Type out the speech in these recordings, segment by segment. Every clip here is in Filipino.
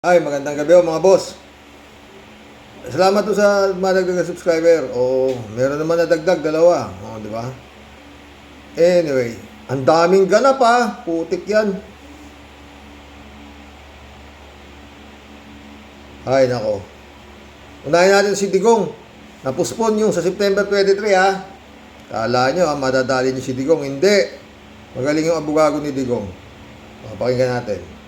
Ay, magandang gabi mga boss. Salamat po sa madagdag na subscriber. Meron naman na dagdag, dalawa. Di ba? Anyway, ang daming ganap ha. Putik yan. Ay, nako. Unahin natin si Digong. Napuspon yung sa September 23 ha. Kala nyo ha, madadali nyo si Digong. Hindi. Magaling yung abogado ni Digong. Pakinggan natin.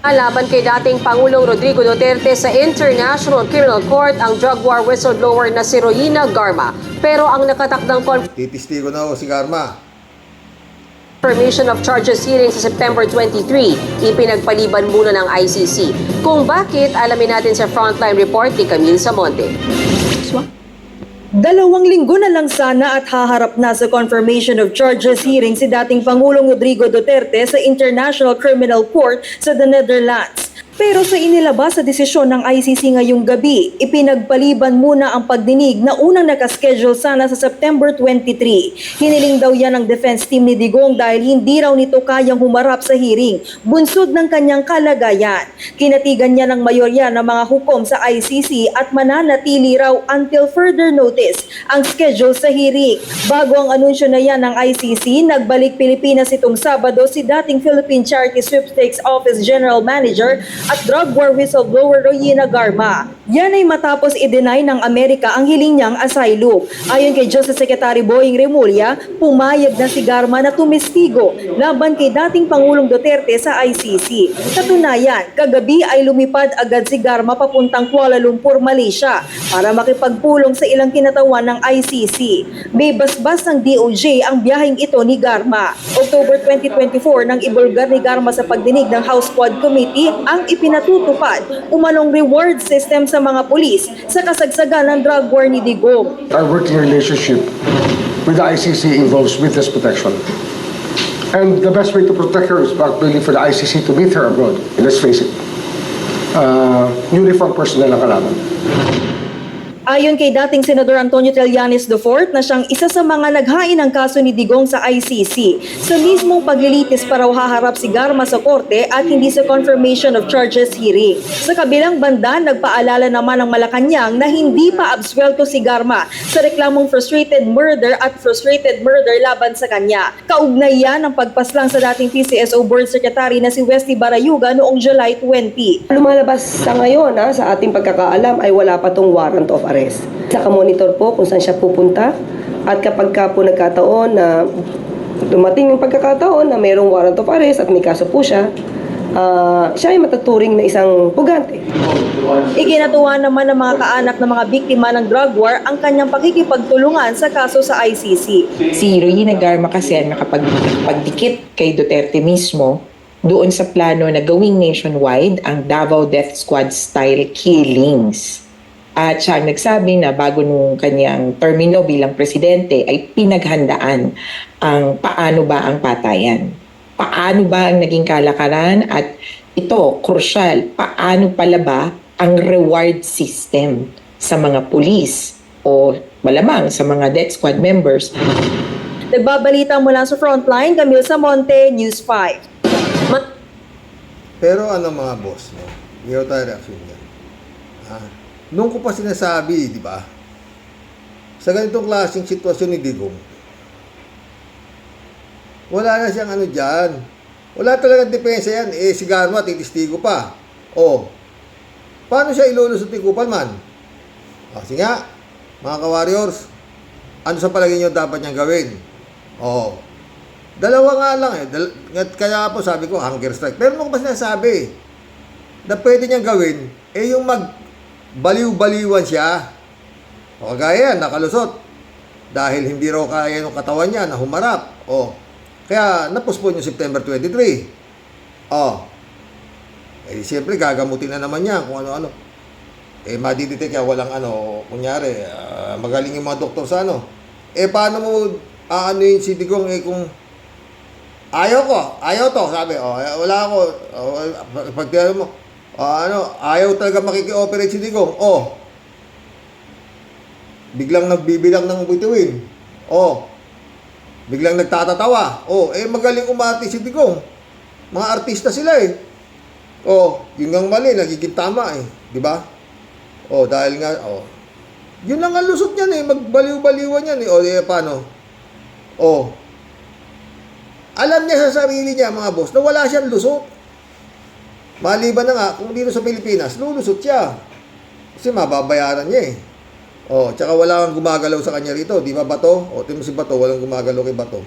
Laban kay dating Pangulong Rodrigo Duterte sa International Criminal Court ang drug war whistleblower na si Royina Garma. Pero ang nakatakdang Titistigo na si Garma. confirmation of charges hearing sa September 23, ipinagpaliban muna ng ICC. Kung bakit, alamin natin sa Frontline Report ni Camille Samonte. 2 linggo na lang sana at haharap na sa confirmation of charges hearing si dating Pangulong Rodrigo Duterte sa International Criminal Court sa the Netherlands. Pero sa inilabas sa desisyon ng ICC ngayong gabi, ipinagpaliban muna ang pagdinig na unang nakaschedule sana sa September 23. Hiniling daw yan ng defense team ni Digong dahil hindi raw nito kayang humarap sa hearing, bunsod ng kanyang kalagayan. Kinatigan niya ng mayorya ng mga hukom sa ICC at mananatili raw until further notice ang schedule sa hearing. Bago ang anunsyo na yan ng ICC, nagbalik Pilipinas itong Sabado si dating Philippine Charity Sweepstakes Office General Manager at drug war whistleblower Royina Garma. Yan ay matapos i-deny ng Amerika ang hiling niyang asylum. Ayon kay Justice Secretary Boying Remulla, pumayag na si Garma na tumestigo laban kay dating Pangulong Duterte sa ICC. Katunayan, kagabi ay lumipad agad si Garma papuntang Kuala Lumpur, Malaysia para makipagpulong sa ilang kinatawan ng ICC. May basbas ng DOJ ang biyaheng ito ni Garma. October 2024 nang ibulgar ni Garma sa pagdinig ng House Quad Committee ang ipinatutupad umanong reward system sa mga pulis sa kasagsagan ng drug war ni Digong. Our working relationship with the ICC involves witness protection. And the best way to protect her is really for the ICC to meet her abroad. And let's face it, uniform personnel ang kalaban. Ayon kay dating Senador Antonio Trillanes IV na siyang isa sa mga naghain ng kaso ni Digong sa ICC, sa mismong paglilitis para haharap si Garma sa korte at hindi sa confirmation of charges hearing. Sa kabilang banda, nagpaalala naman ng Malacanang na hindi pa absuelto si Garma sa reklamong frustrated murder laban sa kanya. Kaugnay yan ang pagpaslang sa dating PCSO Board Secretary na si Westy Barayuga noong July 20. Lumalabas sa ngayon, sa ating pagkakaalam ay wala pa tong warrant of arrest. Naka-monitor po kung saan siya pupunta at kapag ka po nagkataon na dumating yung pagkakataon na mayroong warrant of arrest at may kaso po siya, siya ay matuturing na isang pugante. Ikinatuwa naman ng mga kaanak ng mga biktima ng drug war ang kanyang pakikipagtulungan sa kaso sa ICC. Si Royina Garma kasi ang nakapagdikit kay Duterte mismo doon sa plano na gawing nationwide ang Davao Death Squad style killings. At siya ang nagsabi na bago nung kanyang termino bilang presidente ay pinaghandaan ang paano ba ang patayan. Paano ba ang naging kalakaran at ito, krusyal, paano pala ba ang reward system sa mga pulis o malamang sa mga death squad members. Nagbabalita mula sa Frontline, Camille Samonte, News 5. Pero mga boss, hindi ko tayo reaction yan. Nung ko pa sinasabi, di ba? Sa ganitong klaseng sitwasyon ni Digong, wala na siyang dyan. Wala talagang depensa yan. Si Garma, titistigo pa. Paano siya ilulusot ni Kupalman? Sige nga, mga ka-warriors, ano sa palagay nyo dapat niyang gawin? Dalawa nga lang kaya po sabi ko, hunger strike. Pero nung ko pa sinasabi, na pwede niyang gawin, yung baliw-baliwan siya. Kagaya yan, nakalusot. Dahil hindi raw kaya ng katawan niya na humarap. Kaya napuspon yung September 23. Siyempre gagamutin na naman niya kung ano-ano. Madidetect niya walang kunyari, magaling yung mga doktor sa paano mo yun si Digong kung ayaw to, sabi, wala ako, pagtira mo, ayaw talaga makiki-operate si Digong. Biglang nagbibilang ng bituin. Biglang nagtatatawa. Magaling umarte si Digong. Mga artista sila Oh, yun ang mali, nagiging tama eh. Di ba? Oh, dahil nga, oh. Yun lang ang lusot niyan eh. Magbaliw-baliwan yan eh. O, di paano? Oh. Alam niya sa sarili niya, mga boss, na wala siyang lusot. Maliban na nga, kung dito sa Pilipinas, lulusot siya. Kasi mababayaran niya eh. Oh, tsaka wala kang gumagalaw sa kanya rito. Di ba Bato? O, tingnan mo si Bato, walang gumagalaw kay Bato.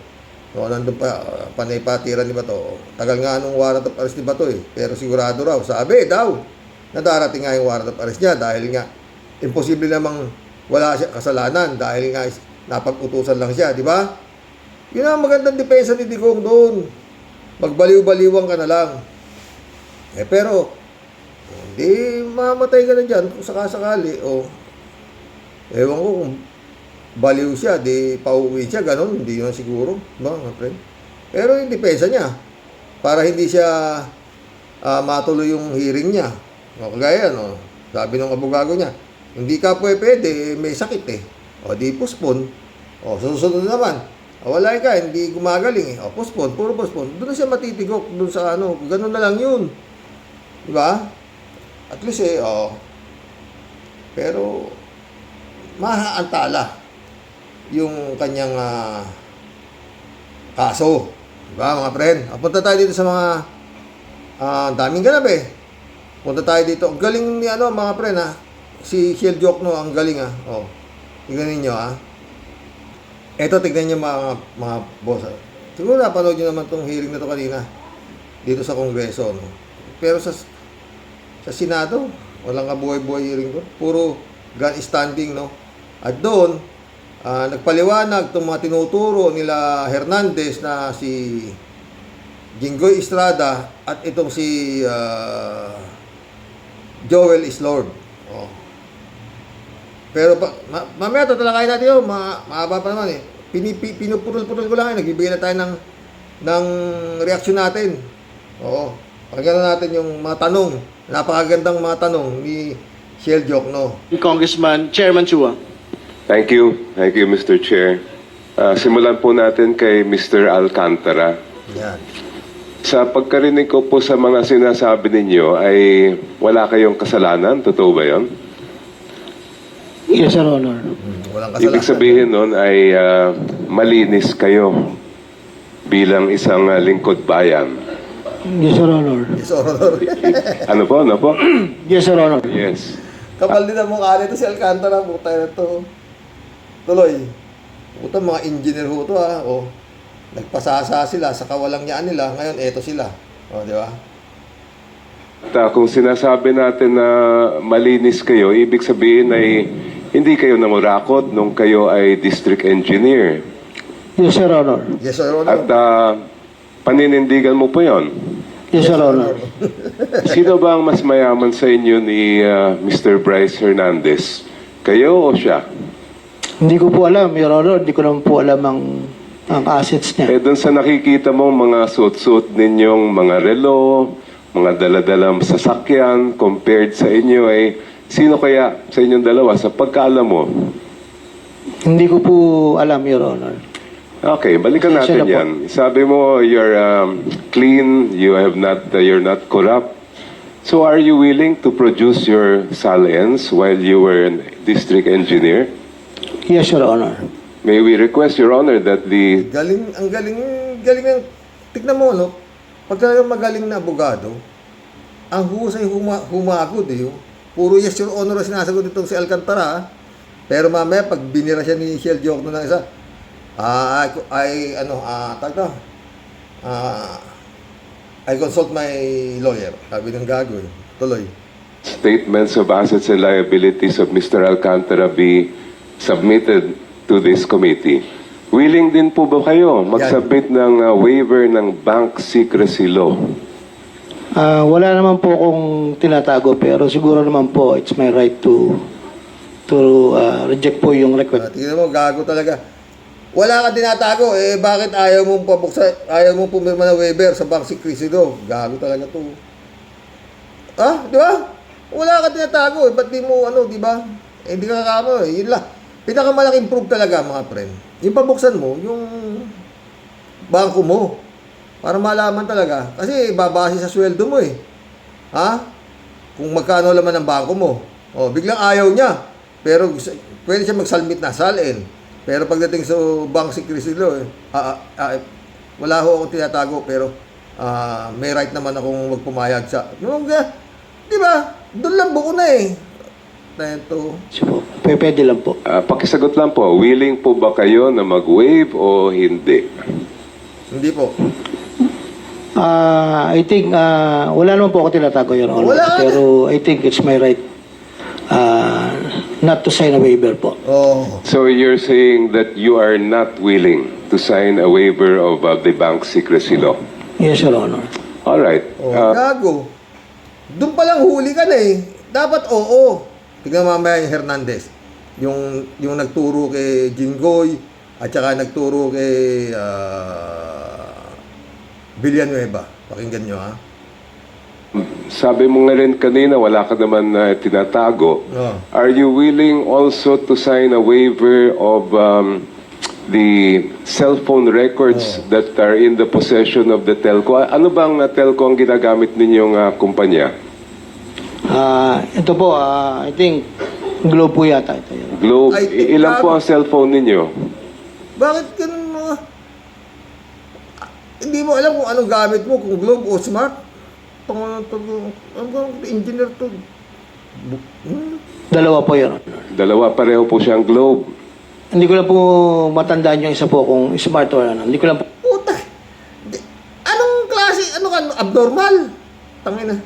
O, nandun pa, panay patiran ni Bato. O, tagal nga nung warrant of arrest ni Bato eh. Pero sigurado raw, sabi daw, na darating nga yung warrant of arrest niya dahil nga, imposible namang wala siya kasalanan dahil nga napag-utusan lang siya, di ba? Yun ang magandang depensa ni Digong doon. Magbaliw-baliwang ka na lang. Eh pero, hindi mamatay ka na dyan kung sakasakali. O, ewan ko kung baliw siya, di pauwi siya, ganun. Hindi yun siguro. Diba, mga friend? Pero yung depensa niya, para hindi siya matuloy yung hearing niya. O, kagaya, no? Sabi ng abogado niya, hindi ka pwede, may sakit eh. O, di postpone. O, susunod naman. O, wala ka, hindi gumagaling eh. O, postpone, puro postpone. Doon na siya matitigok, doon sa ano, ganun na lang yun. Diba? At least eh, o. Pero, mahaantala yung kanyang kaso. Diba, mga friend? Punta tayo dito sa mga daming ganap eh. Punta tayo dito. Ang galing ni ano, mga friend ha. Si Shell Jokno, ang galing ha. O, tignan ninyo ha. Eto, tignan nyo mga boss. Siguro napanood nyo naman tong hearing na to kanina dito sa Kongreso. No? Pero sa Senado, walang kabuhay-buhay hearing doon. Puro gun standing, no? At doon, nagpaliwanag itong mga tinuturo nila Hernandez na si Jinggoy Estrada at itong si Joel Islord. Oh. Pero mamaya tatalakayin natin yun, mahaba pa naman eh. Pinupurol-purol ko lang eh, nagbibigay na tayo ng reaksyon natin. Oo. Pakinggan natin yung mga tanong, napakagandang mga tanong ni Shell Jokno. Congressman Chairman Chua. Thank you, Mr. Chair. Simulan po natin kay Mr. Alcantara. Yan. Sa pagkarinig ko po sa mga sinasabi ninyo ay wala kayong kasalanan, totoo ba yun? Yes, Your Honor. Walang kasalanan. Ibig sabihin nun ay malinis kayo bilang isang lingkod bayan. Yes, Your Honor. Yes, Honor. Ano po? Yes, Your Honor. Yes. Kapal din ang mukha nito si Alcantara. Puta na to. Tuloy. Puta, mga engineer ho to ha. O, nagpasasa sila sa kawalang yaan nila. Ngayon, eto sila. O, di ba? At kung sinasabi natin na malinis kayo, ibig sabihin ay hindi kayo namurakot nung kayo ay district engineer. Yes, Your Honor. Yes, Your Honor. At paninindigan mo po yon. Yes, Your Honor. Sino ba ang mas mayaman sa inyo ni Mr. Bryce Hernandez? Kayo o siya? Hindi ko po alam, Your Honor. Hindi ko naman po alam ang assets niya. Eh doon sa nakikita mo mga suot-suot ninyong mga relo, mga daladalang sasakyan compared sa inyo ay sino kaya sa inyong dalawa sa pagkaalam mo? Hindi ko po alam, Your Honor. Okay, balikan Siya natin na po. yan. Sabi mo you're clean, you're not corrupt. So are you willing to produce your salience while you were a district engineer? Yes, Your Honor. May we request, Your Honor, that the Ang galing ng, tignan mo, no? Pag talagang magaling na abogado, ang husay humagod eh. Puro yes, Your Honor, ang sinasagot itong si Alcantara. Ah. Pero mamaya, pag binira siya ni Shell Jokno ng isa, I consult my lawyer. Sabi ng gago eh. Tuloy. statements of assets and liabilities of Mr. Alcantara be submitted to this committee. Willing din po ba kayo mag-submit ng waiver ng bank secrecy law? Wala naman po akong tinatago, pero siguro naman po it's my right to reject po yung request. Tingnan mo, gago talaga. Wala ka tinatago, eh bakit ayaw mong pabuksa, ayaw mong pumirma ng waiver sa bank secrecy law? Gago talaga to. Ah, di ba? Wala ka tinatago, eh ba't di mo di ba? Eh hindi ka kakamo eh, yun lang. Pinakamalaking proof talaga mga friend. Yung pabuksan mo, yung bangko mo. Para malaman talaga. Kasi babase sa sweldo mo eh. Ha? Kung magkano laman ang bangko mo. Oh, biglang ayaw niya. Pero pwede siya magsalmit na salin. Pero pagdating sa bank secrecy law, wala ho akong tinatago pero may right naman akong magpumayag sa. Di ba? Doon lang buo na eh. Ito. So, pwede lang po. Pakisagot lang po, willing po ba kayo na mag-waive o hindi? Hindi po. I think, wala naman po ako tinatago, Your Honor. Wala ka na. Pero I think it's my right not to sign a waiver po. Oh. So you're saying that you are not willing to sign a waiver of the bank secrecy law? Yes, Your Honor. All right. Oh, gago. Doon pa lang huli ka na eh. Dapat oo. Tignan mamaya yung Hernandez. Yung nagturo kay Jinggoy at saka nagturo kay Villanueva. Pakinggan nyo ha. Sabi mo nga rin kanina, wala ka naman tinatago. Oh. Are you willing also to sign a waiver of the cellphone records that are in the possession of the telco? Ano bang telco ang ginagamit ninyong kumpanya? Ito po, I think, Globe po yata ito. Your Honor. Globe, Ay, ilan po ang cellphone ninyo? Bakit ganun mo? Hindi mo alam kung anong gamit mo, kung Globe o Smart. Engineer to. Dalawa po, Your Honor. Dalawa, pareho po siyang Globe. Hindi ko lang po matandaan yung isa po kung smart or ano. Hindi ko lang po. Puta. Anong klase, ano ka, abnormal? Tangina.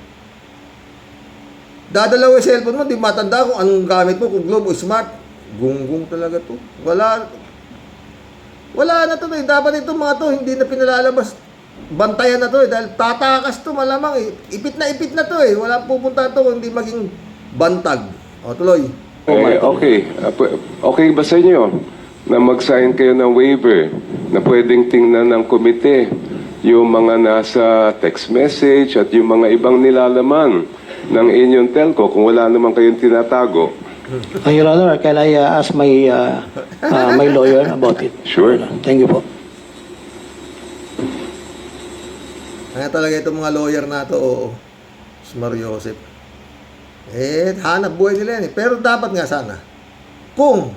Dadalawa yung cellphone mo, di matanda kung anong gamit mo, kung Globe o Smart. Gunggong talaga to. Wala na to eh. Dapat ito mga to, hindi na pinalalabas. Bantayan na to eh. Dahil tatakas to malamang eh. Ipit na to eh. Wala pupunta to kung hindi maging bantag. O, tuloy. Okay. Okay ba sa inyo na mag-sign kayo ng waiver na pwedeng tingnan ng komite yung mga nasa text message at yung mga ibang nilalaman ng inyong telco kung wala naman kayong tinatago? Your Honor, can I ask my my lawyer about it? Sure. Thank you po. Kaya talaga itong mga lawyer na to, oo. Smart Joseph. Hanap buhay nila yan eh. Pero dapat nga sana, kung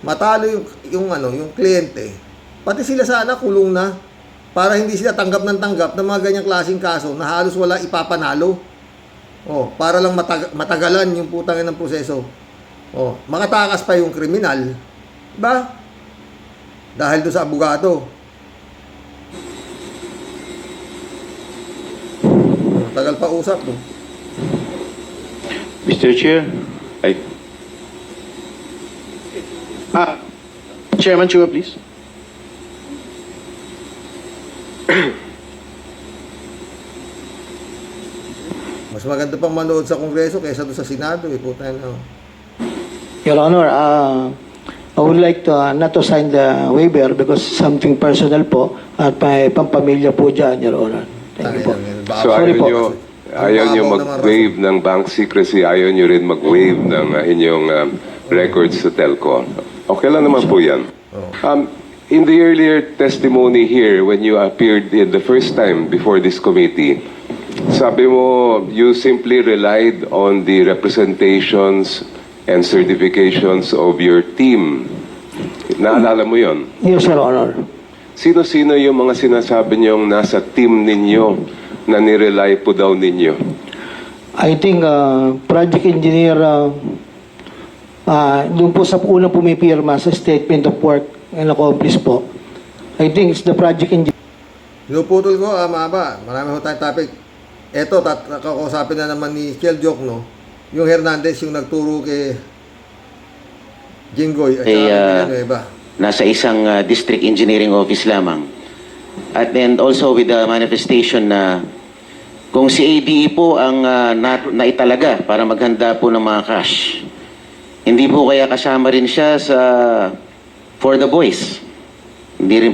matalo yung kliyente, pati sila sana kulong na para hindi sila tanggap ng mga ganyang klaseng kaso na halos wala ipapanalo. Oh, para lang matagalan yung putangin ng proseso. Oh, makatakas pa yung kriminal. Diba? Dahil doon sa abogado. Tagal pa usap no? Mr. Chair. Ay. Chairman Chua, please. Mas maganda pang manood sa Kongreso kaysa doon sa Senado eh. Puta na. Your Honor, I would like to not to sign the waiver because something personal po at may pampamilya po dyan, Your Honor. Thank you po. So Sorry po. ayaw nyo mag-waive ng bank secrecy, ayaw nyo rin mag-waive ng inyong records sa telco. Okay lang naman po yan. In the earlier testimony here, when you appeared in the first time before this committee, sabi mo, you simply relied on the representations and certifications of your team. Naalala mo yon? Yes, Your Honor. Sino-sino yung mga sinasabi niyong nasa team ninyo na nirely po daw ninyo? I think project engineer doon po sa unang pumipirma sa statement of work and accomplice po. I think it's the project engineer. Pinuputol ko, mahaba. Marami ho tayong topic. Eto, kakausapin na naman ni Kiel Jok, no? Yung Hernandez, yung nagturo kay Jinggoy at saka Villanueva. Nasa isang district engineering office lamang. At then also with the manifestation na kung si ADE po ang naitalaga para maghanda po ng mga cash, hindi po kaya kasama rin siya sa for the boys. Hindi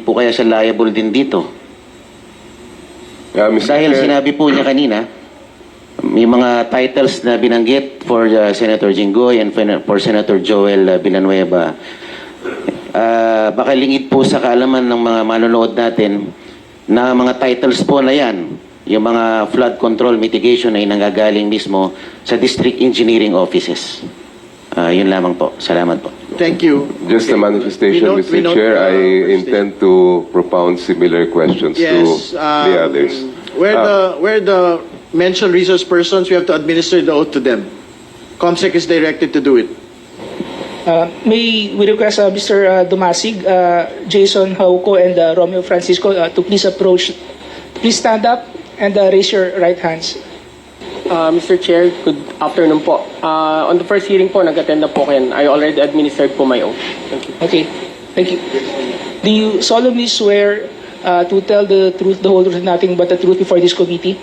po kaya siya liable din dito. Dahil sinabi po niya kanina, may mga titles na binanggit for Senator Jinggoy and for Senator Joel Villanueva. Baka lingid po sa kaalaman ng mga manonood natin na mga titles po na yan, yung mga flood control mitigation ay nanggagaling mismo sa district engineering offices. Yun lamang po. Salamat po. Thank you. Just a manifestation, We Mr. note, Chair. I Mr. intend to propound similar questions Yes, to the others. Where the mentioned resource persons, we have to administer the oath to them. COMSEC is directed to do it. May we request Mr. Dumasig, Jason Hauco, and Romeo Francisco to please approach. Please stand up and raise your right hands. Mr. Chair, good afternoon po. On the first hearing po, nag-attend na po kayo. I already administered po my oath. Thank you. Okay, thank you. Do you solemnly swear to tell the truth, the whole truth, and nothing but the truth before this committee?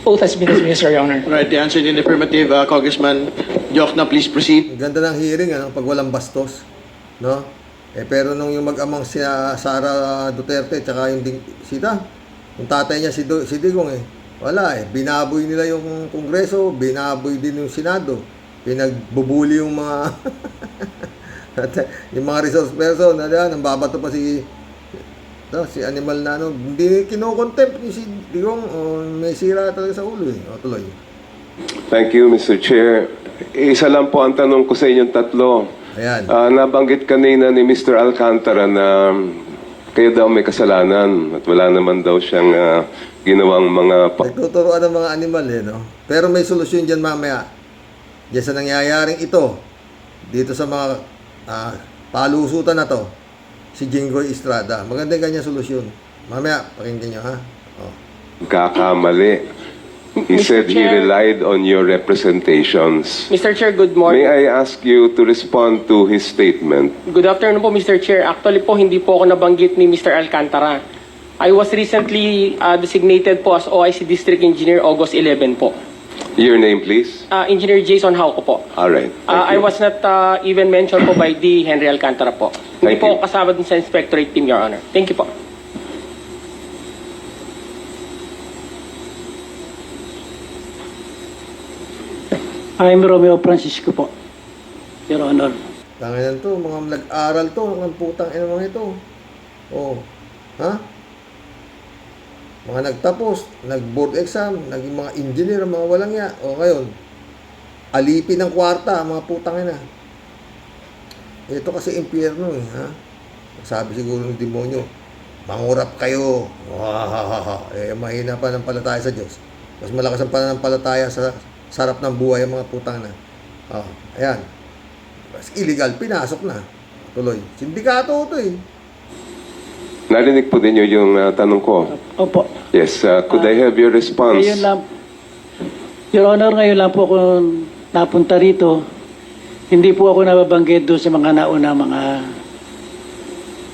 Oath has been administered, Your Honor. Right, the answer in the affirmative, Congressman Diokna, please proceed. Ang ganda ng hearing, ano, pag walang bastos, no? Pero nung yung mag-amang si Sara Duterte, tsaka yung yung tatay niya si Digong, wala binaboy nila yung Kongreso, binaboy din yung Senado, pinagbubuli yung mga yung mga resource person, nang babato pa si Animal na hindi kino-contempt ni si Digong, may sira talaga sa ulo O tuloy. Thank you, Mr. Chair. Isa lang po ang tanong ko sa inyong tatlo. Ayan. Nabanggit kanina ni Mr. Alcantara na kayo daw may kasalanan at wala naman daw siyang ginawang mga... Nagtuturoan ng mga animal no? Pero may solusyon dyan mamaya. Diyan sa nangyayaring ito, dito sa mga palusutan na to, si Jinggoy Estrada. Maganda yung kanyang solusyon. Mamaya, pakinggan nyo, ha? Kakamali. He Mr. said he Chair. relied on your representations. Mr. Chair, good May morning. I ask you to respond to his statement? Good afternoon po, Mr. Chair. Actually po, hindi po ako nabanggit ni Mr. Alcantara. I was recently designated po as OIC District Engineer August 11 po. Your name, please. Engineer Jason Hauco po. All right. Thank I you. was not even mentioned po by the Henry Alcantara po. Hindi Thank po you. ako kasama dun sa inspectorate team, Your Honor. Thank you po. I'm Romeo Francisco po, Your Honor. Tanginan to, mga nag-aral to, mga putang ina mga ito. Ha? Mga nagtapos, nag-board exam, naging mga engineer, mga walang ya. Ngayon, alipin ng kwarta, mga putang ina. Ito kasi impyerno ha? Sabi siguro ng demonyo, mangurap kayo. Mahina pa ng palataya sa Diyos. Mas malakas ang pananampalataya sa sarap ng buhay ang mga putang na. Ayan. Illegal, pinasok na. Tuloy. Sindikato ito Narinig po din yung tanong ko. Opo. Yes, could I have your response? Ngayon lang, Your Honor, ngayon lang po ako napunta rito. Hindi po ako nababanggit doon sa mga nauna mga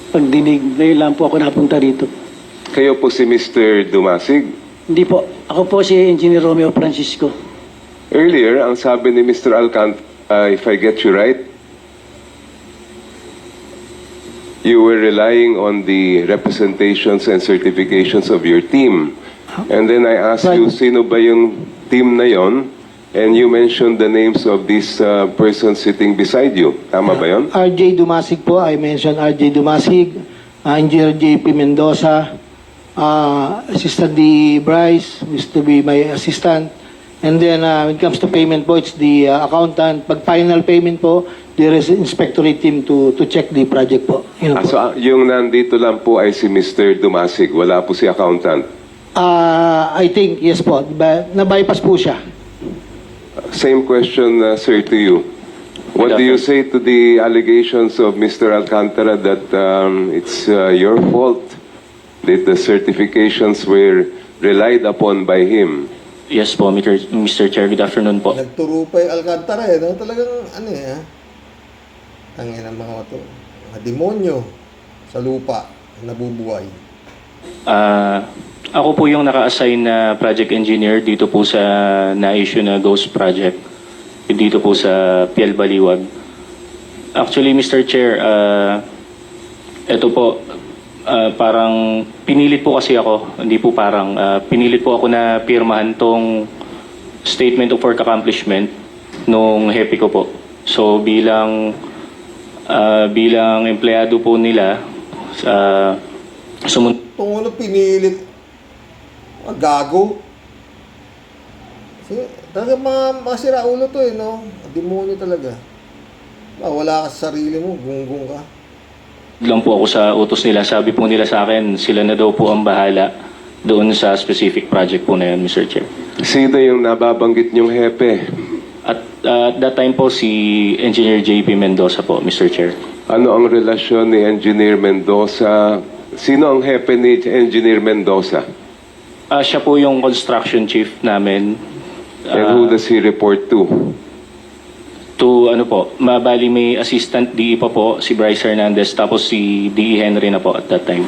pagdinig. Ngayon lang po ako napunta rito. Kayo po si Mr. Dumasig. Hindi po. Ako po si Engineer Romeo Francisco. Earlier, ang sabi ni Mr. Alcantara, if I get you right, you were relying on the representations and certifications of your team. And then I asked you, sino ba yung team na yon? And you mentioned the names of these persons sitting beside you. Tama ba yon? RJ Dumasig po. I mentioned RJ Dumasig, Engineer JP Mendoza, Assistant D. Bryce, who used to be my assistant. And then when it comes to payment po, it's the accountant. Pag final payment po, there is inspectorate team to check the project po. Yun po. So yung nandito lang po ay si Mr. Dumasig. Wala po si accountant. I think, yes po. Na-bypass po siya. Same question, sir, to you. What do you say to the allegations of Mr. Alcantara that it's your fault that the certifications were relied upon by him? Yes po, Mr. Chair. Good afternoon po. Nagturo pa yung Alcantara no? Talagang ha? Tangin ang mga ito. Mga demonyo sa lupa nabubuhay. Ako po yung naka-assign na project engineer dito po sa na-issue na Ghost Project. Dito po sa Piel Baliwag. Actually, Mr. Chair, ito po, parang pinilit po kasi ako, hindi po parang, pinilit po ako na pirmahan tong statement of work accomplishment nung hepe ko po. So bilang empleyado po nila sa Itong pinilit, Mga gago. Kasi, talaga mga siraulo to eh, no? Demonyo talaga. Wala ka sa sarili mo, gunggong ka. Lang po ako sa utos nila. Sabi po nila sa akin, sila na daw po ang bahala doon sa specific project po na yun, Mr. Chair. Sino yung nababanggit niyong hepe? At that time po si Engineer JP Mendoza po, Mr. Chair. Ano ang relasyon ni Engineer Mendoza? Sino ang hepe ni Engineer Mendoza? Siya po yung construction chief namin. And who does he report to? To ano po, mabali may assistant DE pa po, si Bryce Hernandez, tapos si DE Henry na po at that time.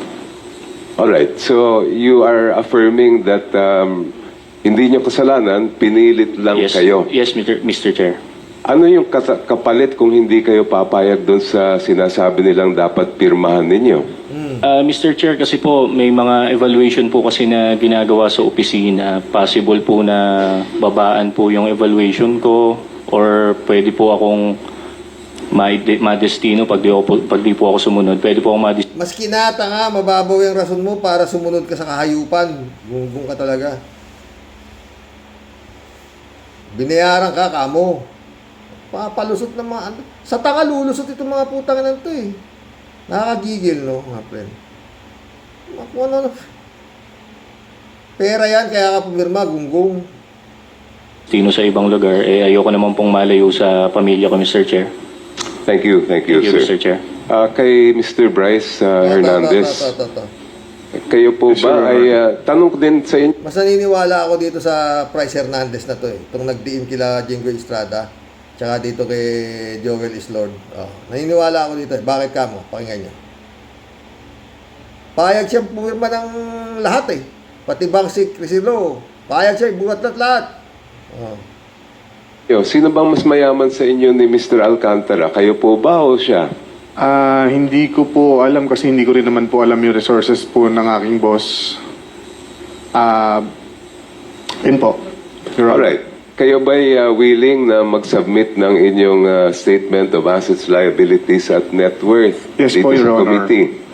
Alright, so you are affirming that hindi niyo kasalanan, pinilit lang Yes, kayo. yes, Mr. Chair. Ano yung kapalit kung hindi kayo papayag doon sa sinasabi nilang dapat pirmahan ninyo? Mr. Chair, kasi po may mga evaluation po kasi na ginagawa sa opisina. Possible po na babaan po yung evaluation ko or pwede po akong madestino pag di po ako sumunod. Pwede po akong madestino. Mas kinata nga, mababaw yung rason mo para sumunod ka sa kahayupan. Gunggong ka talaga. Binayaran ka, kamo. Papalusot ng mga ano. Sa tanga lulusot itong mga putang nan to eh. Nakakagigil, no, mga friend. Ano. Pera yan, kaya ka pumirma, gunggong. Sa ibang lugar, ayoko naman pong malayo sa pamilya ko, Mr. Chair. Thank you, Thank you, sir. Mr. Chair. Kay Mr. Bryce Hernandez, kayo po ba ay tanong ko din sa inyo? Mas naniniwala ako dito sa Bryce Hernandez na to eh. Itong nag-DM kila Jingo Estrada. Tsaka dito kay Joel Islord. Naniniwala ako dito eh. Bakit ka mo? Pakinggan niyo. Payag siya pumirma ng lahat eh. Pati bang si Crisilo. Payag siya, buhat lahat. Sino bang mas mayaman sa inyo ni Mr. Alcantara? Kayo po ba o siya? Hindi ko po alam kasi hindi ko rin naman po alam yung resources po ng aking boss. Yun po. Alright. Kayo ba'y willing na mag-submit ng inyong statement of assets, liabilities at net worth Yes dito po, Your sa Honor. committee?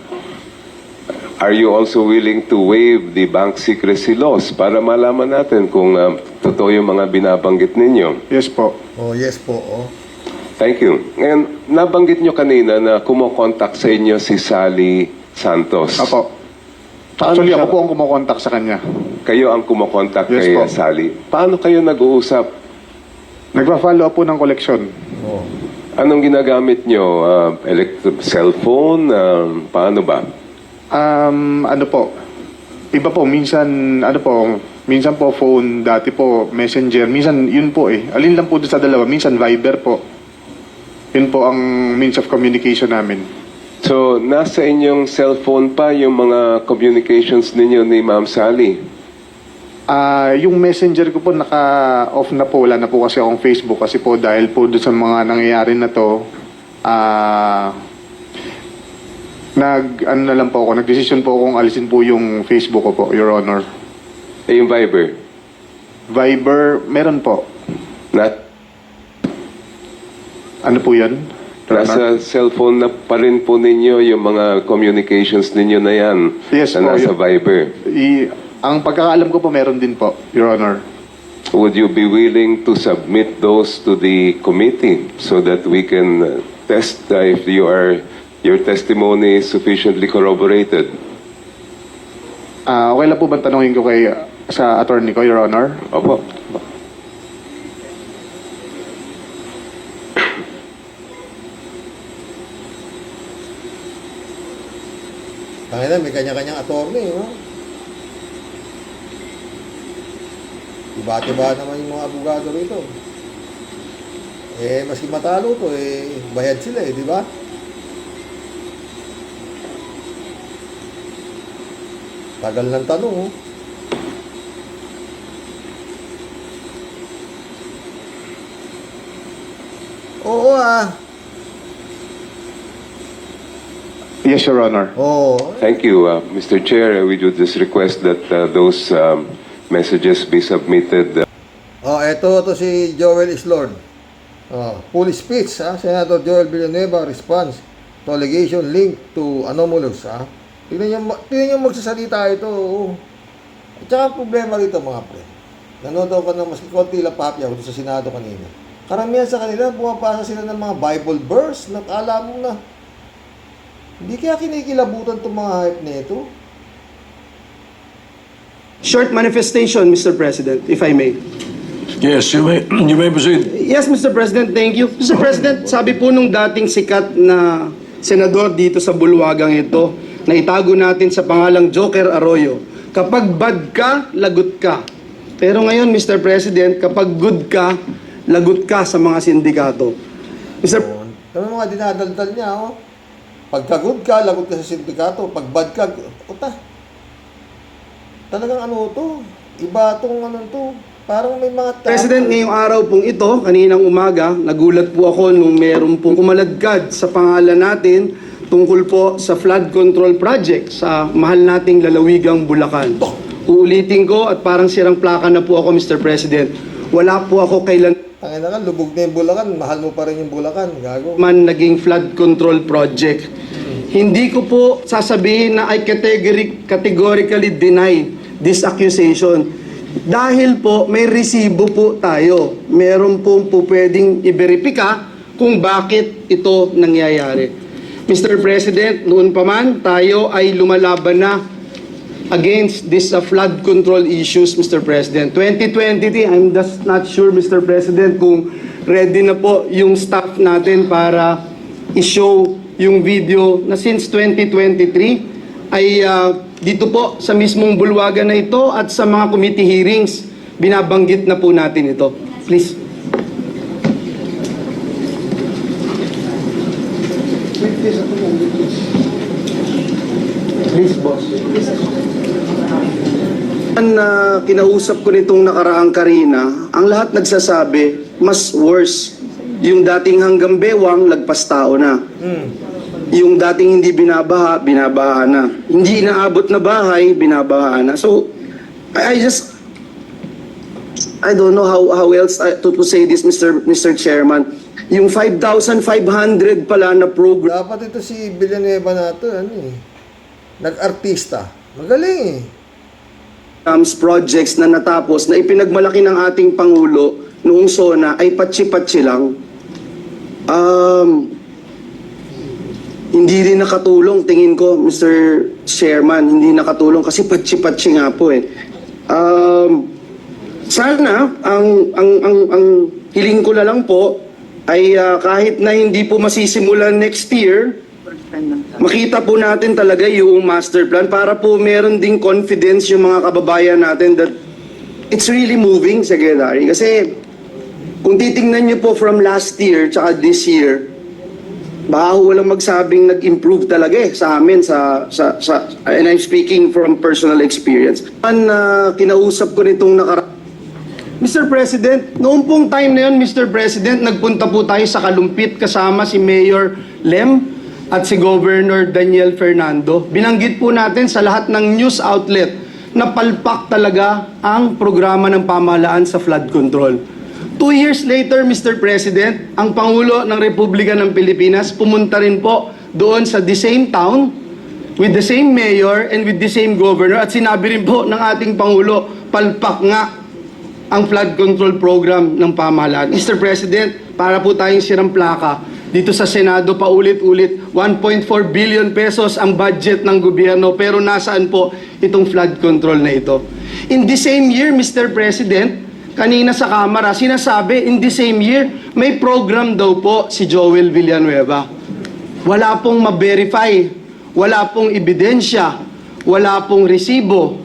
Are you also willing to waive the bank secrecy laws para malaman natin kung totoo yung mga binabanggit ninyo? Yes po. Yes po. Thank you. And nabanggit nyo kanina na kumokontak sa inyo si Sally Santos. Apo. Actually, ako po ang kumokontak sa kanya. Kayo ang kumokontak Yes kay po. Sally. Paano kayo nag-uusap? Nagpa-follow up po ng collection. Anong ginagamit nyo? Cellphone? Paano ba? Ano po? Iba po, minsan po phone, dati po messenger, minsan yun po eh. Alin lang po doon sa dalawa, minsan Viber po. Yun po ang means of communication namin. So, nasa inyong cellphone pa yung mga communications ninyo ni Ma'am Sally? Yung messenger ko po naka-off na po, wala na po kasi akong Facebook kasi po dahil po doon sa mga nangyayari na to, nagdesisyon po akong alisin po yung Facebook ko po, Your Honor. Yung Viber? Viber, meron po. Ano po yan? Nasa cellphone na pa rin po ninyo yung mga communications ninyo na yan. Yes na po. nasa Viber. Ang pagkakaalam ko po, meron din po, Your Honor. Would you be willing to submit those to the committee so that we can test if your testimony is sufficiently corroborated? Okay lang po bang tanongin ko sa attorney ko, Your Honor? Opo. Tangina, may kanya-kanyang attorney, no? Iba-tiba naman yung mga abogado rito. Maski matalo to, bayad sila di ba? Tagal ng tanong, oh. Oo, Yes, Your Honor. Thank you, Mr. Chair. We would just request that those messages be submitted. Ito si Joel Islord. Full speech, Senator Joel Villanueva response to allegation linked to anomalous, Tingnan niyo magsasalita ito. At saka ang problema rito mga pre, nanood ako ng mas konti lang pahapi ako sa Senado kanina. Karamihan sa kanila, pumapasa sila ng mga Bible verse na kala mo na hindi kaya kinikilabutan itong mga hype na ito. Short manifestation, Mr. President, if I may. Yes, you may proceed. Yes, Mr. President, thank you. Mr. President, sabi po nung dating sikat na senador dito sa bulwagang ito, na itago natin sa pangalang Joker Arroyo, kapag bad ka, lagot ka. Pero ngayon, Mr. President, kapag good ka, lagot ka sa mga sindikato. Mr. Tama mga dinadaldal niya, oh. Pagka good ka, lagot ka sa sindikato. Pag bad ka, puta. Talagang ano to? Iba tong ano to. Parang may mga President, ngayong araw pong ito, kaninang umaga, nagulat po ako nung meron pong kumaladkad sa pangalan natin tungkol po sa flood control project sa mahal nating lalawigang Bulacan. Uulitin ko at parang sirang plaka na po ako, Mr. President. Wala po ako kailan Tangina ka, lubog na yung Bulacan, mahal mo pa rin yung Bulacan, gago. man naging flood control project. Hindi ko po sasabihin na I categorically deny this accusation. Dahil po may resibo po tayo. Meron po pwedeng i-verifika kung bakit ito nangyayari. Mr. President, noon pa man tayo ay lumalaban na against this flood control issues, Mr. President. 2023, I'm just not sure, Mr. President, kung ready na po yung staff natin para i-show yung video na since 2023 ay dito po sa mismong bulwagan na ito at sa mga committee hearings, binabanggit na po natin ito. Please. Please, boss. Kinausap ko nitong nakaraang Karina, ang lahat nagsasabi, mas worse. Yung dating hanggang bewang, lagpas tao na. Yung dating hindi binabaha, binabaha na. Hindi inaabot na bahay, binabaha na. So, I don't know how else to say this, Mr. Chairman. Yung 5,500 pala na program. Dapat ito si Villanueva na ito, ano eh. Nag-artista. Magaling eh. Projects na natapos na ipinagmalaki ng ating Pangulo noong SONA ay patsi-patsi lang. Hindi rin nakatulong, tingin ko, Mr. Chairman, hindi nakatulong kasi patsi-patsi nga po eh. Sana, ang hiling ko na lang po ay kahit na hindi po masisimulan next year, makita po natin talaga yung master plan para po meron ding confidence yung mga kababayan natin that it's really moving, Secretary. Kasi kung titingnan niyo po from last year tsaka this year, baka walang magsabing nag-improve talaga eh sa amin and I'm speaking from personal experience. Kinausap ko nitong Mr. President, noong pong time na yun, Mr. President, nagpunta po tayo sa Kalumpit kasama si Mayor Lem at si Governor Daniel Fernando. Binanggit po natin sa lahat ng news outlet na palpak talaga ang programa ng pamahalaan sa flood control. 2 years later, Mr. President, ang Pangulo ng Republika ng Pilipinas pumunta rin po doon sa the same town with the same mayor and with the same governor at sinabi rin po ng ating Pangulo, palpak nga ang flood control program ng pamahalaan. Mr. President, para po tayong sirang plaka, dito sa Senado paulit-ulit, 1.4 billion pesos ang budget ng gobyerno, pero nasaan po itong flood control na ito? In the same year, Mr. President, kanina sa Kamara, sinasabi, in the same year, may program daw po si Joel Villanueva. Wala pong ma-verify, wala pong ebidensya, wala pong resibo.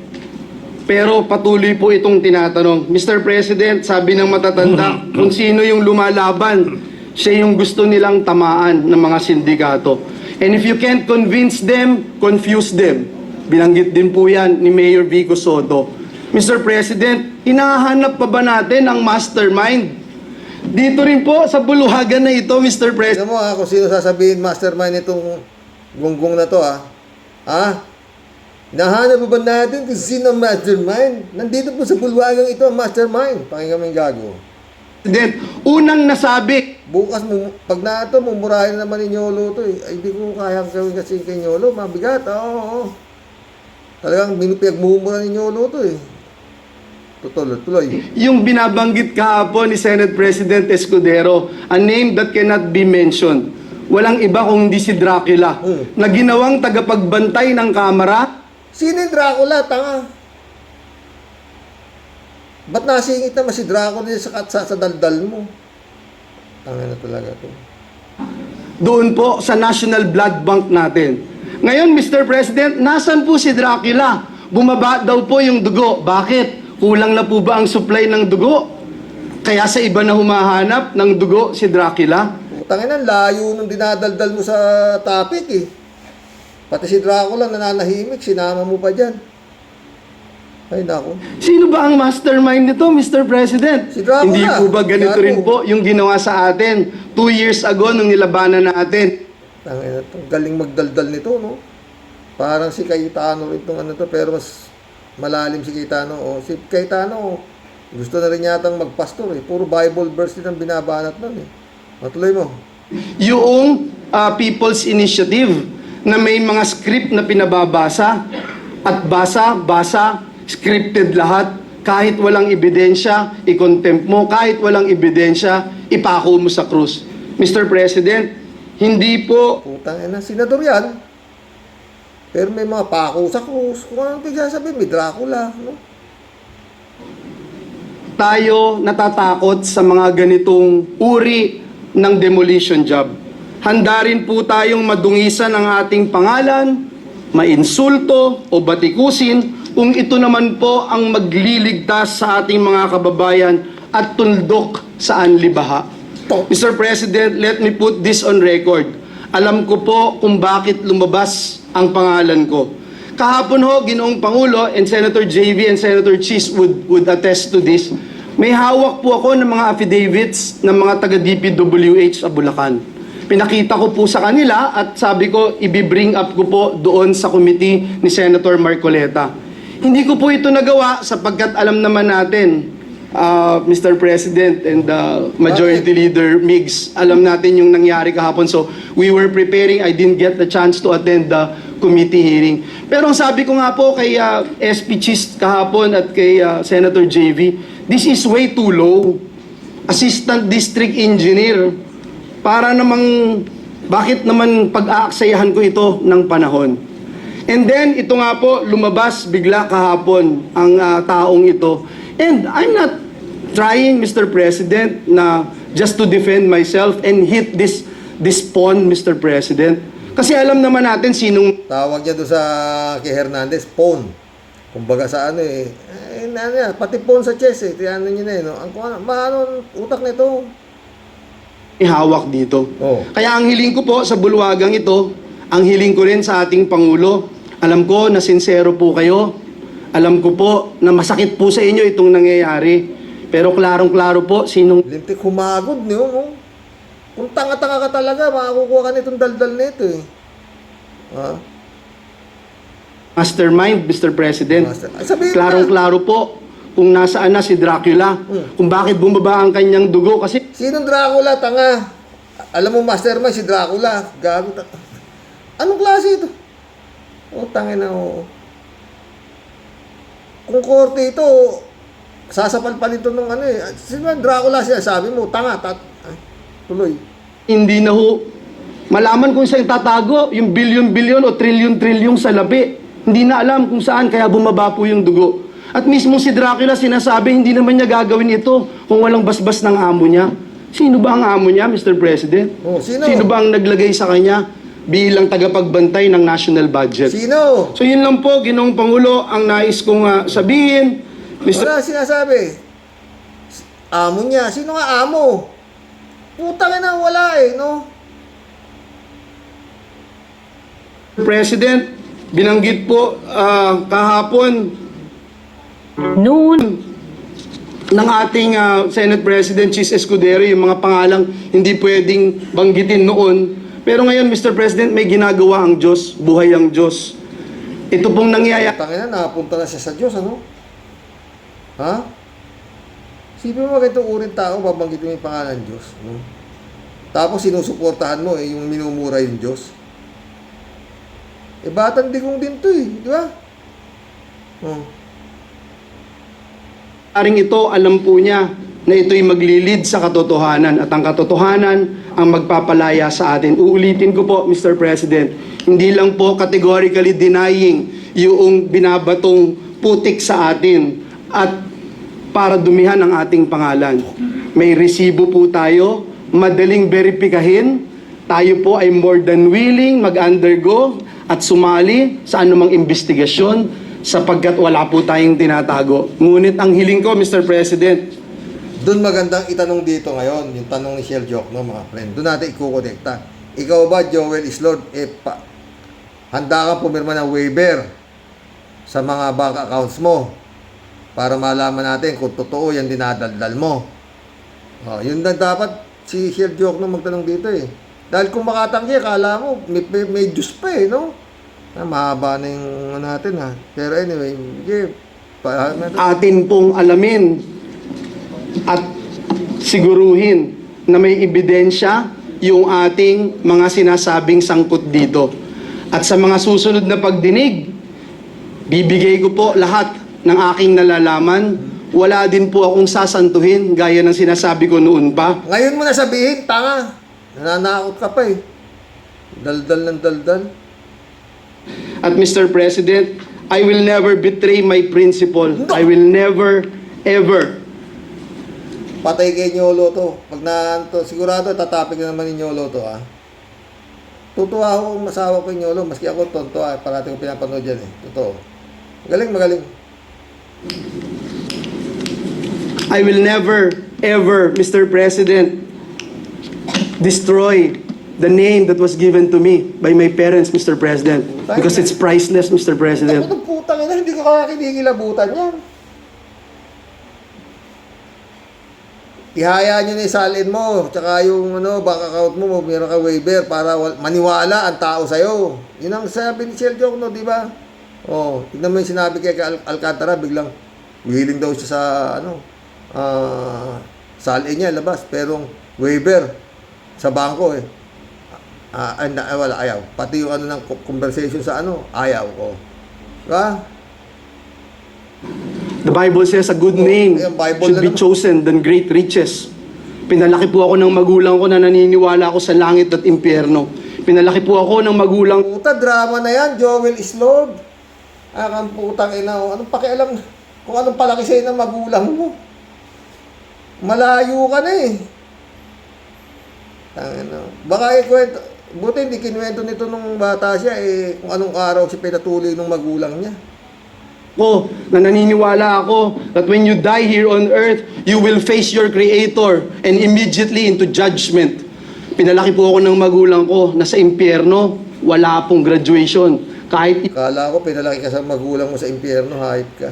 Pero patuloy po itong tinatanong. Mr. President, sabi ng matatanda, kung sino yung lumalaban, siya yung gusto nilang tamaan ng mga sindikato. And if you can't convince them, confuse them. Binanggit din po yan ni Mayor Vico Soto. Mr. President, hinahanap pa ba natin ang mastermind? Dito rin po sa bulwagan na ito, Mr. President. Tignan mo kung sino sasabihin mastermind itong gunggong na to Nahanap ba natin kung sino ang mastermind? Nandito po sa bulwagang ito ang mastermind. Pakinggan mo yung gago. President, unang nasabi. Bukas, pag na ito, mumurahin naman ni Nyolo ito eh. Ay, di ko kayang gawin kasi kay Nyolo. Mabigat, oo. Talagang pinagmumura ninyo ulo to eh. Tuloy. Yung binabanggit kahapon ni Senate President Escudero, a name that cannot be mentioned. Walang iba kung hindi si Dracula, na ginawang tagapagbantay ng Kamara. Sino yung Dracula? Tanga. Ba't nasingit naman si Dracula sa daldal mo? Tanga na talaga to. Doon po sa National Blood Bank natin. Ngayon, Mr. President, nasan po si Dracula? Bumaba daw po yung dugo. Bakit? Kulang na po ba ang supply ng dugo? Kaya sa iba na humahanap ng dugo si Dracula? Tangin ang layo nung dinadaldal mo sa topic eh. Pati si Dracula nananahimik, sinama mo pa dyan. Ay nako. Sino ba ang mastermind nito, Mr. President? Si Dracula. Hindi po ba ganito rin po yung ginawa sa atin 2 years ago nung nilabanan natin? Tangin na to. Galing magdaldal nito, no? Parang si Cayetano itong ano to, pero mas malalim si Cayetano. O, si Cayetano, gusto na rin yatang magpastor eh. Puro Bible verse din ang binabanat nun eh. Matuloy mo. Yung People's Initiative na may mga script na pinababasa at basa, scripted lahat. Kahit walang ebidensya, i-contempt mo. Kahit walang ebidensya, ipako mo sa krus. Mr. President, hindi po Putang ina, senador yan. Pero may mga pako sa krus. Kung anong pagsasabihin, may Dracula. No? tayo natatakot sa mga ganitong uri ng demolition job. Handa rin po tayong madungisan ang ating pangalan, mainsulto o batikusin kung ito naman po ang magliligtas sa ating mga kababayan at tuldok sa anlibaha. Mr. President, let me put this on record. Alam ko po kung bakit lumabas ang pangalan ko. Kahapon ho, Ginoong Pangulo, and Senator JV and Senator Cheese would attest to this. May hawak po ako ng mga affidavits ng mga taga-DPWH sa Bulacan. Pinakita ko po sa kanila at sabi ko, i-bring up ko po doon sa committee ni Senator Marcoleta. Hindi ko po ito nagawa sapagkat alam naman natin, Mr. President and Majority Leader Migs, alam natin yung nangyari kahapon. So, we were preparing. I didn't get the chance to attend the committee hearing. Pero ang sabi ko nga po kay SP Cheese kahapon at kay Senator JV, this is way too low. Assistant District Engineer. Para namang, bakit naman pag-aaksayahan ko ito ng panahon? And then, ito nga po, lumabas bigla kahapon ang taong ito. And I'm not trying, Mr. President, na just to defend myself and hit this pawn, Mr. President. Kasi alam naman natin sinong... Tawag niya doon sa kay Hernandez, pawn. Kumbaga sa ano eh, pati pawn sa chess eh, tiyanan niyo na eh, no? Maano, utak nito. Ihawak dito. Oh. Kaya ang hiling ko po sa bulwagang ito, ang hiling ko rin sa ating Pangulo, alam ko na sincero po kayo, alam ko po na masakit po sa inyo itong nangyayari, pero klarong-klaro po sinong... Lintik humagod niyo, no? Kung tanga-tanga ka talaga, makakukuha ka nitong daldal nito eh. Ha? Mastermind, Mr. President. Sabihin Klarong-klaro po kung nasaan na si Dracula, kung bakit bumaba ang kanyang dugo kasi... Sinong Dracula, tanga? Alam mo, mastermind, si Dracula. Gago. Anong klase ito? O, tangin na, o. Kung korte ito, sasapalpal ito nung ano eh. Sino Dracula siya? Sabi mo, tanga. Tuloy. Hindi na ho malaman kung saan tatago yung bilyon-bilyon o trilyon-trilyon sa labi. Hindi na alam kung saan, kaya bumaba po yung dugo. At mismo si Dracula sinasabi, hindi naman niya gagawin ito kung walang basbas ng amo niya. Sino ba ang amo niya, Mr. President? Oh, sino? Sino ba ang naglagay sa kanya bilang tagapagbantay ng national budget? Sino? So yun lang po, Ginoong Pangulo, ang nais kong sabihin. Wala sinasabi. Amo niya. Sino nga amo? Putang ina, wala eh, no? President, binanggit po kahapon Noon ng ating Senate President Cheese Escudero yung mga pangalang hindi pwedeng banggitin noon. Pero ngayon, Mr. President, may ginagawa ang Diyos, buhay ang Diyos. Ito pong nangyayari. Tangina, nakapunta na siya sa Diyos, ano? Ha? Sipin mo ganitong uring tao, babanggitin mo yung pangalan ng Diyos. No? Tapos sinusuportahan mo eh, yung minumura yung Diyos. Eh, batang digong din to eh, di ba? Oh. Aring ito, alam po niya na ito'y maglilid sa katotohanan at ang katotohanan ang magpapalaya sa atin. Uulitin ko po, Mr. President, hindi lang po categorically denying yung binabatong putik sa atin at para dumihan ang ating pangalan. May resibo po tayo, madaling verifikahin, tayo po ay more than willing mag-undergo at sumali sa anumang investigasyon sapagkat wala po tayong tinatago. Ngunit ang hiling ko, Mr. President, Doon magandang itanong dito ngayon, yung tanong ni Shell Joke, no, mga friend. Doon natin ikukonekta. Ikaw ba, Joel Islord, handa ka pumirma ng waiver sa mga bank accounts mo para malaman natin kung totoo yung dinadaldal mo. Oh, yun na dapat si Shell Joke no magtanong dito eh. Dahil kung makatanggi, kala mo, may Diyos pa eh, no? Mahaba na yung natin ha. Pero anyway, atin pong alamin at siguruhin na may ebidensya yung ating mga sinasabing sangkot dito. At sa mga susunod na pagdinig, bibigay ko po lahat ng aking nalalaman. Wala din po akong sasantuhin gaya ng sinasabi ko noon pa. Ngayon mo na sabihin, tanga. Nananakot ka pa eh. Daldal ng daldal. At Mr. President, I will never betray my principle. I will never, ever. Patay kay Nyolo to. Pag sigurado, tatapik na naman ni Nyolo to, ha? Tutuwa ako kung masawa ko yung Nyolo. Maski ako tonto, ha? Parati ko pinapanood yan, eh. Totoo. Magaling, magaling. I will never, ever, Mr. President, destroy the name that was given to me by my parents, Mr. President. Because it's priceless, Mr. President. Ako itong putang ina, hindi ko kaya kinikilabutan yan. Ihaya nyo na isalin mo, tsaka yung bank account mo, meron ka waiver para maniwala ang tao sa'yo. Yun ang sabi ni Shell Joke, no, di ba? Oh, tignan mo yung sinabi kay Alcantara, biglang willing daw siya sa, salin niya, labas. Pero waiver sa bangko, eh. Wala, ayaw. Pati yung ng conversation sa ayaw ko. Diba? The Bible says a good name should be chosen than great riches. Pinalaki po ako ng magulang ko na naniniwala ako sa langit at impyerno. Pinalaki po ako ng magulang. Puta, drama na yan, Joel Islord. Kang putang ina. Anong pakialam kung anong palaki sa'yo ng magulang mo? Malayo ka na eh. Baka ikwento, buti hindi kinuwento nito nung bata siya eh, kung anong araw siya pinatuloy ng magulang niya. Na naniniwala ako that when you die here on earth, you will face your Creator and immediately into judgment. Pinalaki po ako ng magulang ko na sa impyerno, wala pong graduation. Kala ko pinalaki ka sa magulang mo sa impyerno, hype ka.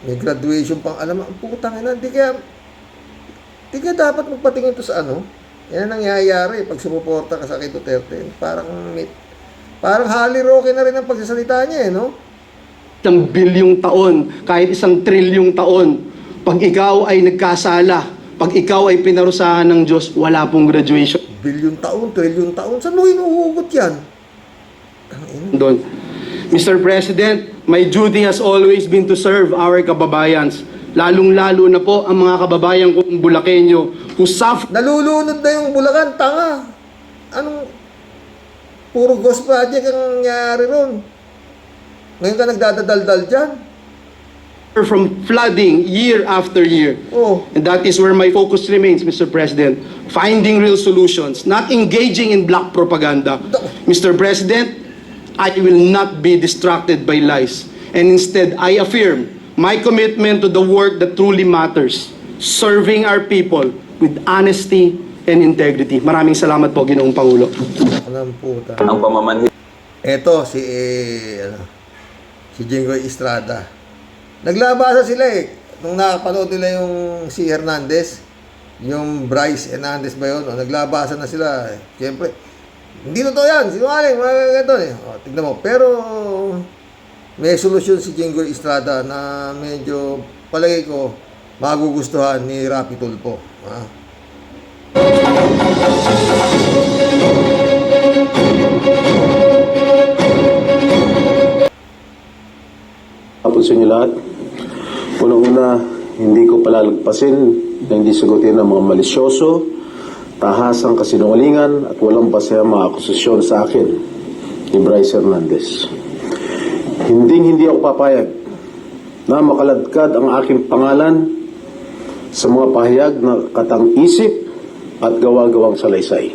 May graduation pang alam, ang putang ina, hindi ka dapat magpatingin to sa Yan ang nangyayari pag sumuporta ka sa kay Duterte. Parang Holly Roque na rin ang pagsasalita niya, no? 1 bilyong taon, kahit 1 trilyong taon, pag ikaw ay nagkasala, pag ikaw ay pinarusahan ng Diyos, wala pong graduation. Bilyong taon, trilyong taon, saan mo hinuhugot yan? Doon. Mr. President, my duty has always been to serve our kababayans. Lalong-lalo na po ang mga kababayan kong Bulakenyo who suffer. Nalulunod na yung Bulacan, tanga. Anong puro ghost project ang nangyari ron? Ngayon ka nagdadadaldal dyan? From flooding year after year. And that is where my focus remains, Mr. President. Finding real solutions, not engaging in black propaganda. Mr. President, I will not be distracted by lies. And instead, I affirm my commitment to the work that truly matters, serving our people with honesty and integrity. Maraming salamat po, Ginoong Pangulo. Anong puta? Ang pamamanhin. Eto, si Jinggoy Estrada. Naglabasa sila eh. Nung nakapanood nila yung si Hernandez, yung Bryce Hernandez ba yun? Naglabasa na sila. Siyempre, hindi totoo yan. Sinungaling, mga ganito eh. Tignan mo. Pero, may solusyon si Jinggoy Estrada na medyo, palagay ko, magugustuhan ni Rapi Tulfo. hapon sa inyo lahat. Unang-una, hindi ko palalagpasin na hindi sagutin ng mga malisyoso, tahasang kasinungalingan at walang basehang mga akusasyon sa akin ni Bryce Hernandez. Hindi ako papayag na makaladkad ang aking pangalan sa mga pahayag na katang-isip at gawa-gawang salaysay.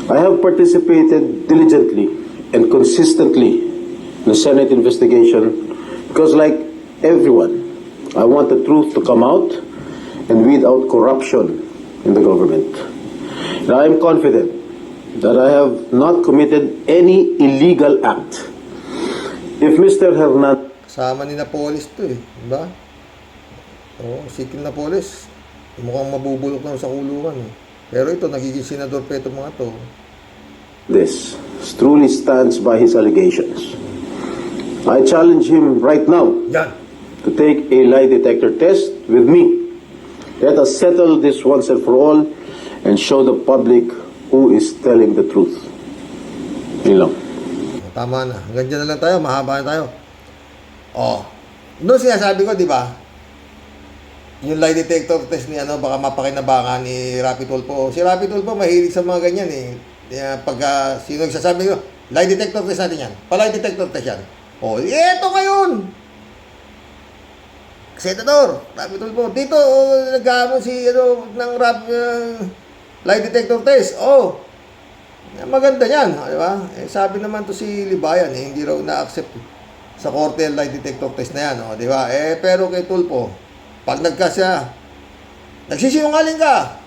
I have participated diligently and consistently in the Senate investigation because, like everyone, I want the truth to come out and weed out corruption in the government. And I am confident that I have not committed any illegal act. If Mr. Hernandez... Kasama ni Napoles to eh, diba? Oo, sikil Napoles. Mukhang mabubulok na sa kulungan eh. Pero ito, nagiging senador pa itong mga to. This truly stands by his allegations. I challenge him right now to take a lie detector test with me. Let us settle this once and for all and show the public who is telling the truth. Yun lang. Tama na. Hanggang dyan na lang tayo. Mahaba na tayo. Oh. Noon sinasabi ko, di ba? Yung lie detector test ni baka mapakinabangan ni Rapi Tulfo. Si Rapi Tulfo mahilig sa mga ganyan eh. Pagka sino nagsasabi ko, lie detector test natin yan. Pa-lie detector test yan. Oh, eto ngayon. Senador, Rapi Tulfo. Dito, nag-aamon si, ng lie detector test. Oh, maganda yan. Di ba? Eh, sabi naman to si Libayan, hindi raw na-accept sa korte lie detector test na yan. Oh, di ba? Eh, pero kay Tulfo, pag nagkasya, nagsisinungaling ka.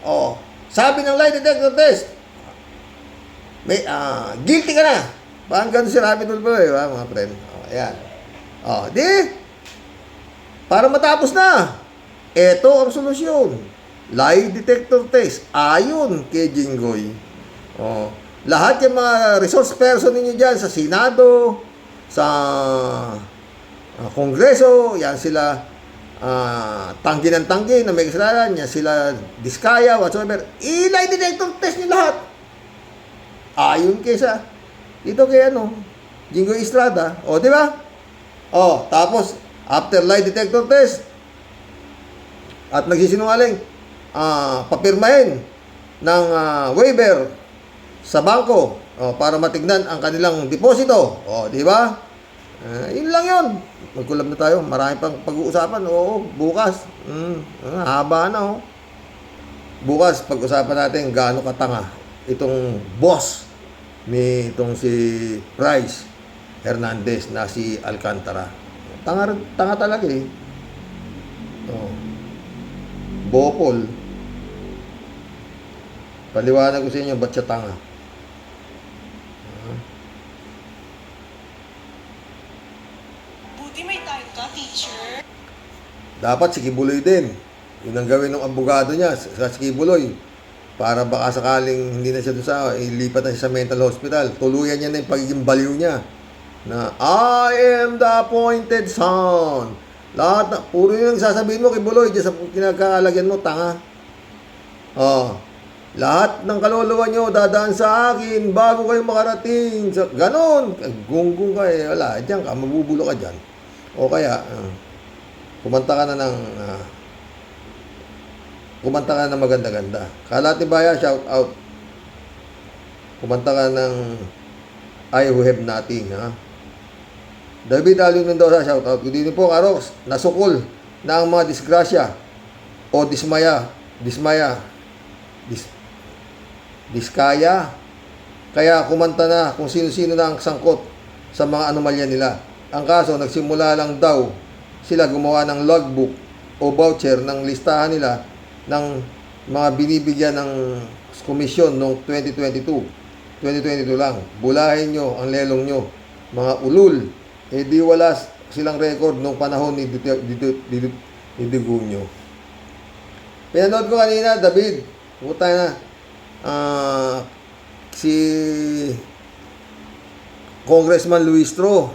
Oh, sabi ng lie detector test, may, guilty ka na. Parang ganun si Rapi Tulfo eh, mga friend. Oh, ayan. Oh, di, para matapos na, eto ang solusyon. Lie detector test, ayon kay Jinggoy. Oh, lahat yung mga resource person ninyo dyan sa Senado, sa Kongreso, yan sila tanggi ng tanggi na may kasalanan, yan sila Diskaya, whatsoever. I-lie detector test nyo lahat. Ayon kaysa dito kay Jinggoy Estrada. O, di ba? O, tapos, after lie detector test, at nagsisinungaling, papirmahin ng waiver sa bangko para matignan ang kanilang deposito. O, di ba? Yun lang yun. Magkulab na tayo. Marami pang pag-uusapan. Oo, bukas. Haba na, oh. Bukas, pag-usapan natin gaano katanga itong boss ni itong si Bryce Hernandez na si Alcantara. Tanga talaga eh. Oh. Bopol. Paliwanag ko sa inyo ba't siya tanga. Buti may time ka, teacher. Dapat si Kibuloy din. Yun ang gawin ng abogado niya sa Kibuloy. Para baka sakaling hindi na siya doon sa, ilipat na siya sa mental hospital. Tuluyan niya na yung pagiging baliw niya. Na, I am the appointed son. Lahat na, puro yung sasabihin mo kay Buloy, dyan sa kinagkaalagyan mo, tanga. Oh, lahat ng kaluluwa nyo dadaan sa akin bago kayo makarating. So, ganon. Gunggong ka eh. Wala, dyan ka, mabubulo ka dyan. O kaya, kumanta ka na ng... kumanta ka ng maganda-ganda. Kalatibaya, shout out. Kumanta ka ng I Who Have Nothing, ha? David Alvin Mendoza, shout out. Good evening po, Karox. Nasukol na ang mga disgrasya o Diskaya. Kaya kumanta na kung sino-sino na ang sangkot sa mga anomalya nila. Ang kaso, nagsimula lang daw sila gumawa ng logbook o voucher ng listahan nila ng mga binibigyan ng komisyon noong 2022 lang. Bulahin nyo ang lelong nyo, mga ulul. Eh di wala silang record noong panahon ni Dugunyo. Pinanood ko kanina, David, puta na, si Congressman Luis Tro.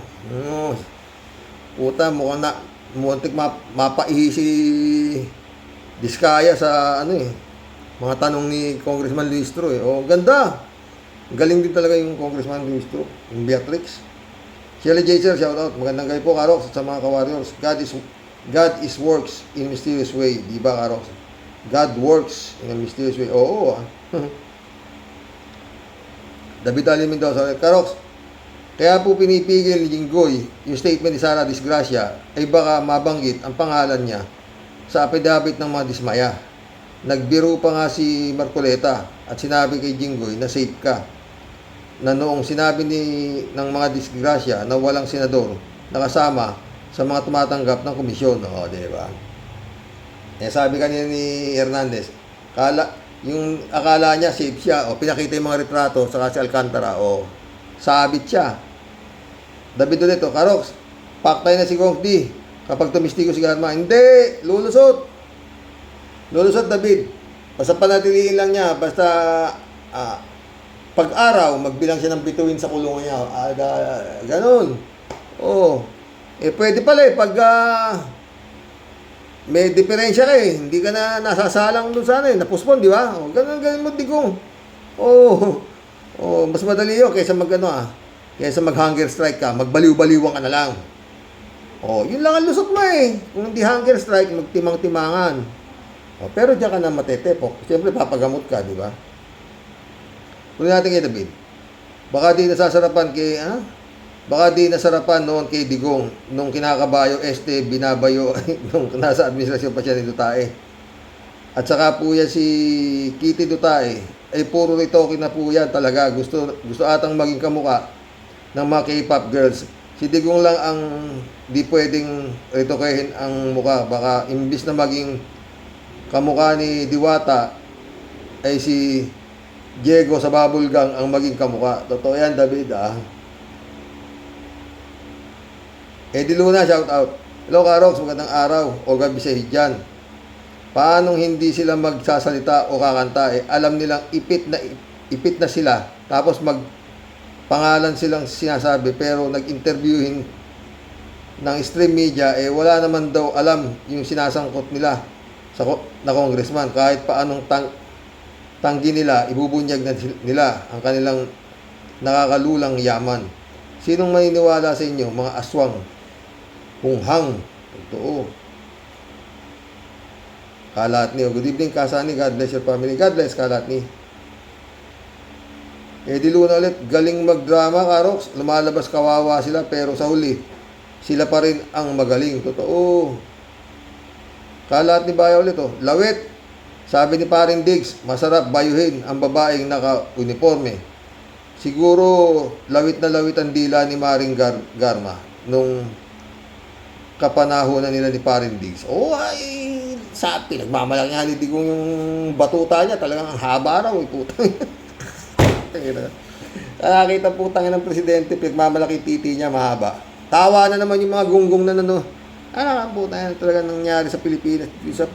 Puta, mukhang muntik mapaihi si Diskaya sa mga tanong ni Congressman Luis Tro eh. Oh, ganda. Galing din talaga yung Congressman Luis Tro, yung Beatrix. Shelly J. Sir, shout out. Magandang gabi po, Karox, sa mga ka-warriors. God is works in a mysterious way. Di ba, Karox? God works in a mysterious way. Oo, David Ali Mendoza, Karox, kaya po pinipigil ni Jinggoy yung statement ni Sara Disgracia ay baka mabanggit ang pangalan niya sa affidavit ng mga dismaya. Nagbiro pa nga si Marcoleta at sinabi kay Jinggoy na safe ka. Na noong sinabi ng mga disgrasya na walang senador nakasama sa mga tumatanggap ng komisyon. O, diba? Sabi kanina ni Hernandez, yung akala niya safe siya, o pinakita yung mga retrato sa si Alcantara, o sabit siya. David ulit, Karox, paktay na si Kong D kapag tumistigo si Garma. Hindi, lulusot, David. Basta panatiliin lang niya, basta pag-araw, magbilang siya ng bituin sa kulungan niya. Ganun. Pwede pala pag may diferensya ka hindi ka na nasasalang doon sana napuspon, di ba? Ganun mo, Digong. Mas madali yun kaysa kaysa mag-hunger strike ka, magbaliw-baliwang ka na lang. Yun lang ang lusot mo Kung hindi hunger strike, magtimang-timangan. Pero diyan ka na matetepok. Siyempre, papagamot ka, di ba? Kung natin kay David, baka di nasarapan noon kay Digong nung kinakabayo binabayo nung nasa administrasyon pa siya ni Dutae. At saka po yan si Kitty Dutae ay puro ritoke na po yan talaga. Gusto atang maging kamuka ng mga K-pop girls. Si Digong lang ang di pwedeng ritokehin ang muka. Baka imbis na maging kamuka ni Diwata ay si Diego sa Babulgang ang maging kamuka. Totoo yan, David, Eddie Luna, shout out. Hello, Karox, magandang araw o gabi sa dyan. Paanong hindi sila magsasalita o kakanta? Alam nilang ipit na sila. Tapos pangalan silang sinasabi pero nag-interviewin ng stream media, wala naman daw alam yung sinasangkot nila na congressman. Kahit paanong tanggi nila, ibubunyag na nila ang kanilang nakakalulang yaman. Sinong maniniwala sa inyo, mga aswang? Punghang. Totoo. Kalatni. Good evening, Kasani. God bless your family. God bless, Kalatni. Eddie Luna ulit. Galing magdrama, Karox. Lumalabas kawawa sila, pero sa huli, sila pa rin ang magaling. Totoo. Kalatni Baya ulit, Lawit. Sabi ni Paring Diggs, masarap bayuhin ang babaeng naka-uniforme. Siguro, lawit na lawit ang dila ni Maring Garma nung kapanahonan nila ni Paring Diggs. Pinagmamalaki nga ni Digong yung batuta niya. Talagang ang haba raw, putang. Nakakita putang ng presidente, pinagmamalaki titi niya, mahaba. Tawa na naman yung mga gunggong na putang yan talaga nangyari sa Pilipinas. Sa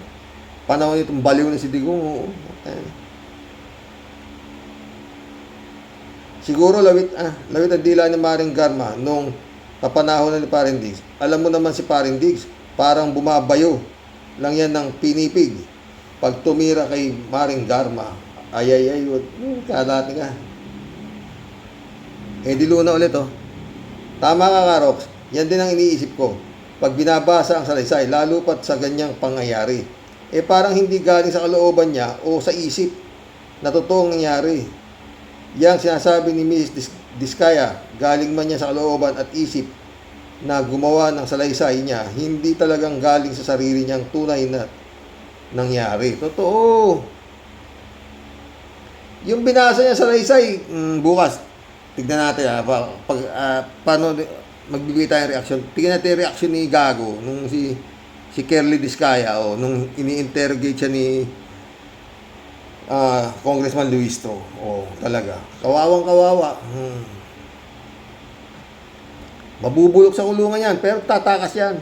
panahon itong baliw na si Digong. Siguro lawit ang dila ni Maring Garma nung kapanahon na ni Paring Diggs. Alam mo naman si Paring Diggs, parang bumabayo lang yan ng pinipig. Pag tumira kay Maring Garma, kalati ka. Eddie Luna ulit, Tama ka, Karox. Yan din ang iniisip ko. Pag binabasa ang salaysay, lalo pat sa ganyang pangyayari, parang hindi galing sa kalooban niya o sa isip na totoong nangyari. Yang sinasabi ni Mrs. Diskaya, galing man niya sa kalooban at isip na gumawa ng salaysay niya, hindi talagang galing sa sarili niyang tunay na nangyari. Totoo. Yung binasa niya sa salaysay, bukas, tignan natin paano magbibigay tayong reaction. Tignan natin yung reaction ni Gago nung si Kerly Diskaya nung ini-interrogate siya ni Congressman Luistro. Talaga. Kawawang-kawawa. Mabubulok sa kulungan yan, pero tatakas yan.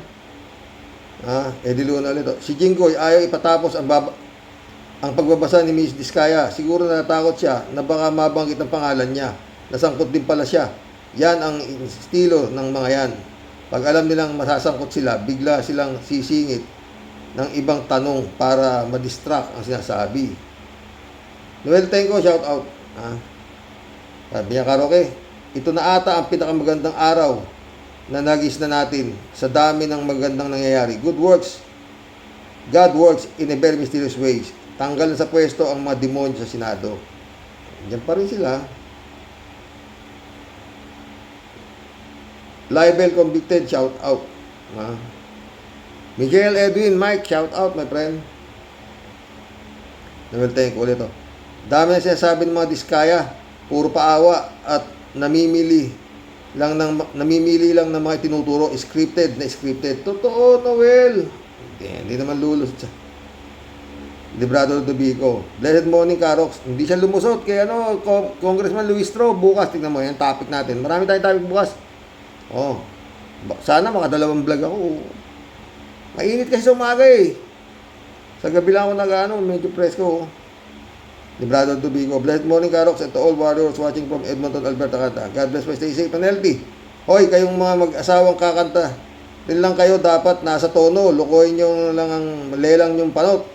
Eddie Luna ulit. Si Jinggoy ayaw ipatapos ang pagbabasa ni Ms. Diskaya. Siguro natatakot siya na baka mabanggit ang pangalan niya. Nasangkot din pala siya. Yan ang estilo ng mga yan. Pag alam nilang masasangkot sila, bigla silang sisingit ng ibang tanong para madistract ang sinasabi. Noel Tenko, shout out. Sabi niya, Karoke, ito na ata ang pinakamagandang araw na nagis na natin sa dami ng magandang nangyayari. Good works. God works in a very mysterious ways. Tanggal na sa pwesto ang mga demonyo sa Senado. Diyan pa rin sila. Libel convicted, shout out. Miguel Edwin, Mike, shout out, my friend. Thank you ulit. Dami na sinasabi ng mga diskaya. Puro paawa at namimili lang ng mga tinuturo. Scripted. Totoo, Noel. Hindi naman lulos siya. Librado Dubico. Blessed morning, Karox. Hindi siya lumusot kay Congressman Luis Tro. Bukas, tignan mo yan, topic natin. Marami tayong topic bukas. Sana makadalawang vlog ako. Mainit kasi sa umaga eh. Sa gabi lang ako medyo presko. Librado Dubico. Blessed morning, Karox, and to all warriors watching from Edmonton, Alberta, Canada. God bless, stay safe and healthy. Hoy, kayong mga mag-asawang kakanta, din lang kayo dapat nasa tono. Lukoy nyo lang ang lelang yung panot.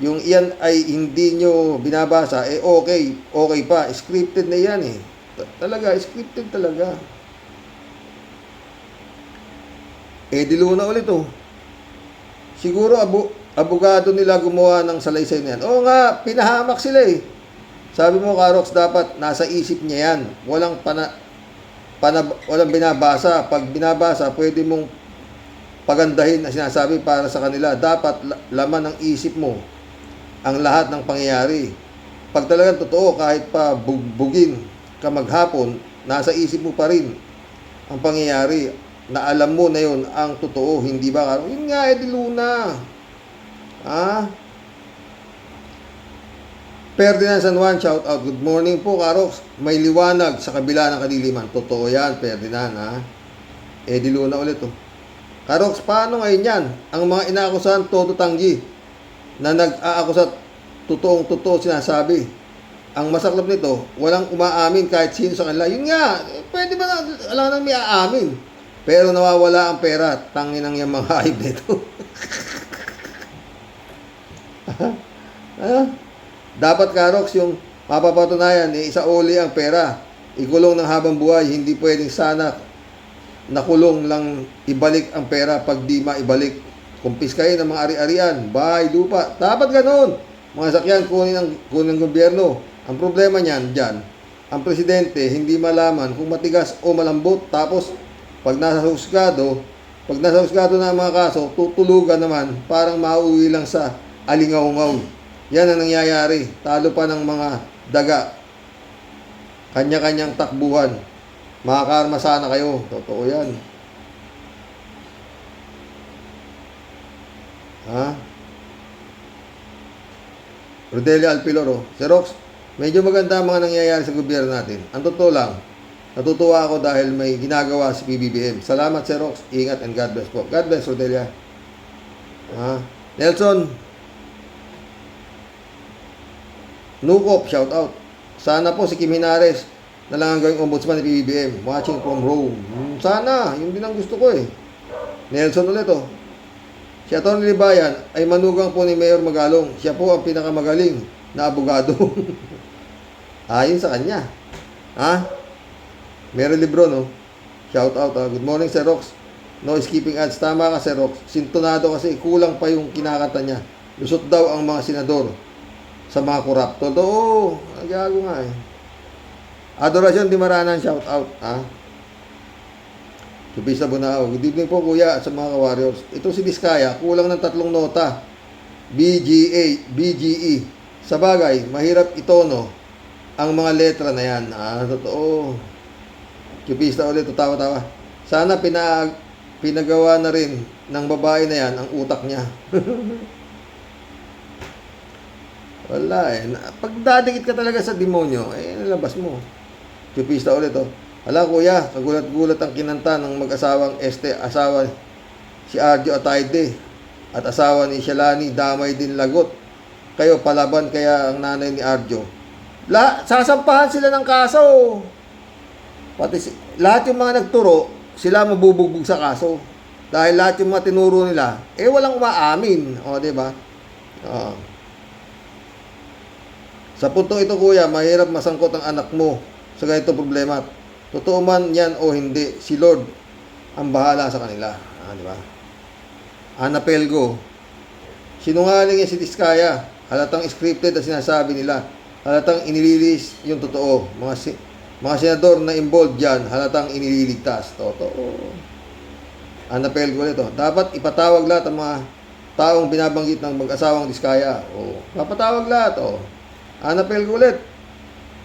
Yung iyan ay hindi nyo binabasa, okay pa. Scripted na yan eh. Talaga, scripted talaga. Di Luna ulit Siguro abogado nila gumawa ng salaysay na yan. Oo nga, pinahamak sila eh. Sabi mo, Karox, dapat nasa isip niya yan. Walang binabasa. Pag binabasa, pwede mong pagandahin na sinasabi para sa kanila. Dapat laman ng isip mo ang lahat ng pangyayari. Pag talagang totoo, kahit pa bugbugin ka maghapon, nasa isip mo pa rin ang pangyayari na alam mo na yun ang totoo, hindi ba? Yun nga, Di Luna. Ferdinand San Juan, shout out. Good morning po, Karox. May liwanag sa kabila ng kadiliman. Totoo yan, Ferdinand, Di Luna ulit, Karox, paano ngayon yan? Ang mga inaakusahan, todo tanggi, na nag-aakusat, totoong-totoo sinasabi. Ang masaklap nito, walang umaamin kahit sino sa kanila. Yun nga, pwede ba alam nang may aamin? Pero nawawala ang pera. Tanginang yung mga hayop nito. Dapat, Karox, yung mapapatunayan, isauli ang pera. Ikulong ng habang buhay. Hindi pwedeng sana nakulong lang ibalik ang pera pag di maibalik. Kumpiskahin ang mga ari-arian, bahay, lupa. Dapat ganun. Mga sakyan, kunin ng gobyerno. Ang problema niyan, dyan, ang presidente hindi malaman kung matigas o malambot. Tapos, pag nasa husgado na ang mga kaso, tutulugan naman, parang mauwi lang sa alingaw-ngaw. Yan ang nangyayari. Talo pa ng mga daga. Kanya-kanyang takbuhan. Makakarma sana kayo. Totoo yan. Rodelia Alpiloro. Xerox, medyo maganda ang mga nangyayari sa gobyerno natin. Ang totoo lang, natutuwa ako dahil may ginagawa si PBBM. Salamat, Xerox. Ingat and God bless po. God bless, Rodelia. Nelson Nukop, shout out. Sana po si Kim Hinares na lang ang gawing ombudsman ni PBBM. Watching from Rome. Sana, yun din ang gusto ko eh. Nelson ulit Si Atty. Libayan ay manugang po ni Mayor Magalong. Siya po ang pinakamagaling na abogado. Ayon sa kanya. Meron libro, Shout out. Good morning, Xerox. No skipping ads. Tama ka, Xerox. Sintonado kasi kulang pa yung kinakanta niya. Lusot daw ang mga senador sa mga korap. Totoo. Nagyago nga eh. Adorasyon Di Maranan, shout out. Supisa Bunao. Good evening po, kuya, sa mga ka-warriors. Ito si Diskaya, kulang ng 3 nota. BGE. Sa bagay, mahirap itono ang mga letra na yan. Totoo. Supisa ulit, tawa-tawa. Sana pinagawa na rin ng babae na yan ang utak niya. Wala eh. Pag dadikit ka talaga sa demonyo, nalabas mo. Supisa ulit, Hala kuya, kagulat-gulat ang kinanta ng mag-asawang asawa si Arjo Atayde at asawa ni Shalani, damay din lagot. Kayo palaban kaya ang nanay ni Arjo. Sasampahan sila ng kaso. Pati lahat yung mga nagturo, sila mabubugbog sa kaso. Dahil lahat yung mga tinuro nila, walang umaamin. Di ba? Sa puntong ito kuya, mahirap masangkot ang anak mo sa ganitong problema. Totoo man yan o hindi, si Lord ang bahala sa kanila. Di ba? Ana Pelgo, sinungaling yan si Diskaya. Halatang scripted ang sinasabi nila. Halatang inililis yung totoo. Mga senador na involved dyan, halatang inililigtas. Totoo. Ana Pelgo ulit. Dapat ipatawag lahat ang mga taong binabanggit ng mag-asawang Diskaya. Papatawag lahat. Ana Pelgo ulit.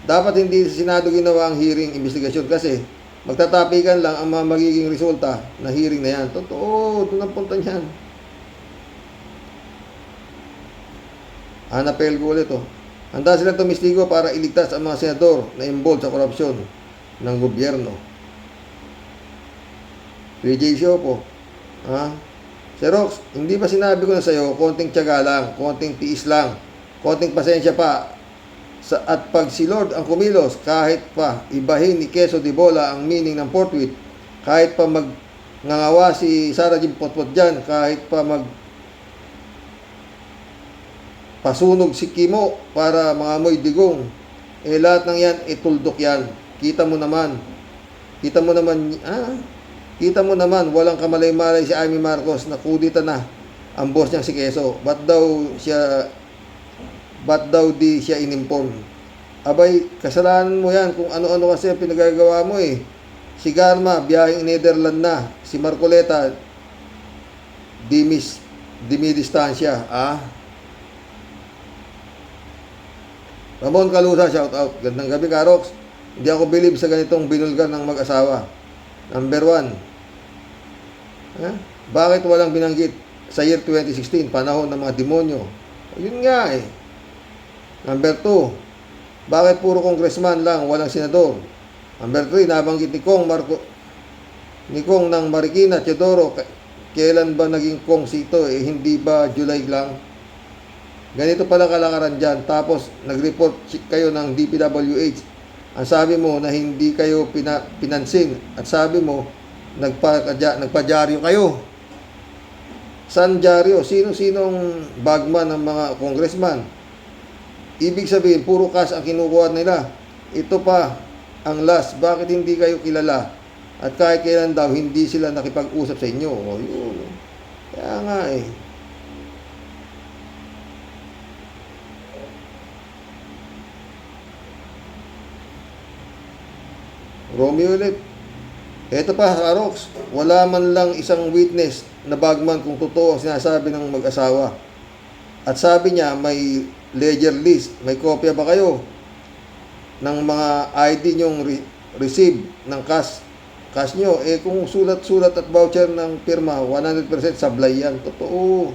Dapat hindi sa Senado ginawa ang hearing investigasyon kasi magtatapikan lang ang mga magiging resulta na hearing na yan. Totoo, doon ang punta niyan. Ana Pelgo ulit. Handa silang tumistigo para iligtas ang mga senador na involved sa korupsyon ng gobyerno. 3J show po. Sir Rox, hindi ba sinabi ko na sa'yo, konting tiyaga lang, konting tiis lang, konting pasensya pa, at pag si Lord ang kumilos, kahit pa ibahin ni Quezon de Bola ang meaning ng forthwith, kahit pa magngangawa si Sara Jim Potpot dyan, kahit pa pasunog si Kimo para mangamoy digong, lahat ng yan, tuldok yan. Kita mo naman, walang kamalay-malay si Amy Marcos na kudita na ang boss niyang si Quezon. Ba't daw di siya inimporm? Abay, kasalanan mo yan kung ano-ano kasi pinagagawa mo eh. Si Garma, biyaheng Netherlands na. Si Marcoleta, dimidistansya. Ramon Calusa, shout out. Gandang gabi, Karox. Hindi ako believe sa ganitong binulgar ng mag-asawa. Number 1. Bakit walang binanggit sa year 2016, panahon ng mga demonyo? Yun nga eh. Number 2, bakit puro congressman lang, walang senador? Number 3, nabanggit ni Kong ng Marikina, Teodoro, kailan ba naging Kong sito? Hindi ba July lang? Ganito pala kalakaran dyan. Tapos, nag-report kayo ng DPWH. Ang sabi mo na hindi kayo pinansin. At sabi mo, nagpa-dyaryo kayo. San dyaryo? Sino-sinong bagman ng mga congressman? Ibig sabihin, puro cash ang kinukuha nila. Ito pa, ang last, bakit hindi kayo kilala? At kahit kailan daw, hindi sila nakipag-usap sa inyo. Yun. Kaya nga eh. Romeo ulit. Ito pa, Karox, wala man lang isang witness na bagman kung totoo ang sinasabi ng mag-asawa. At sabi niya, may ledger list. May kopya ba kayo ng mga ID nyong receive ng cash nyo? Kung sulat-sulat at voucher ng firma, 100% sablay yan. Totoo.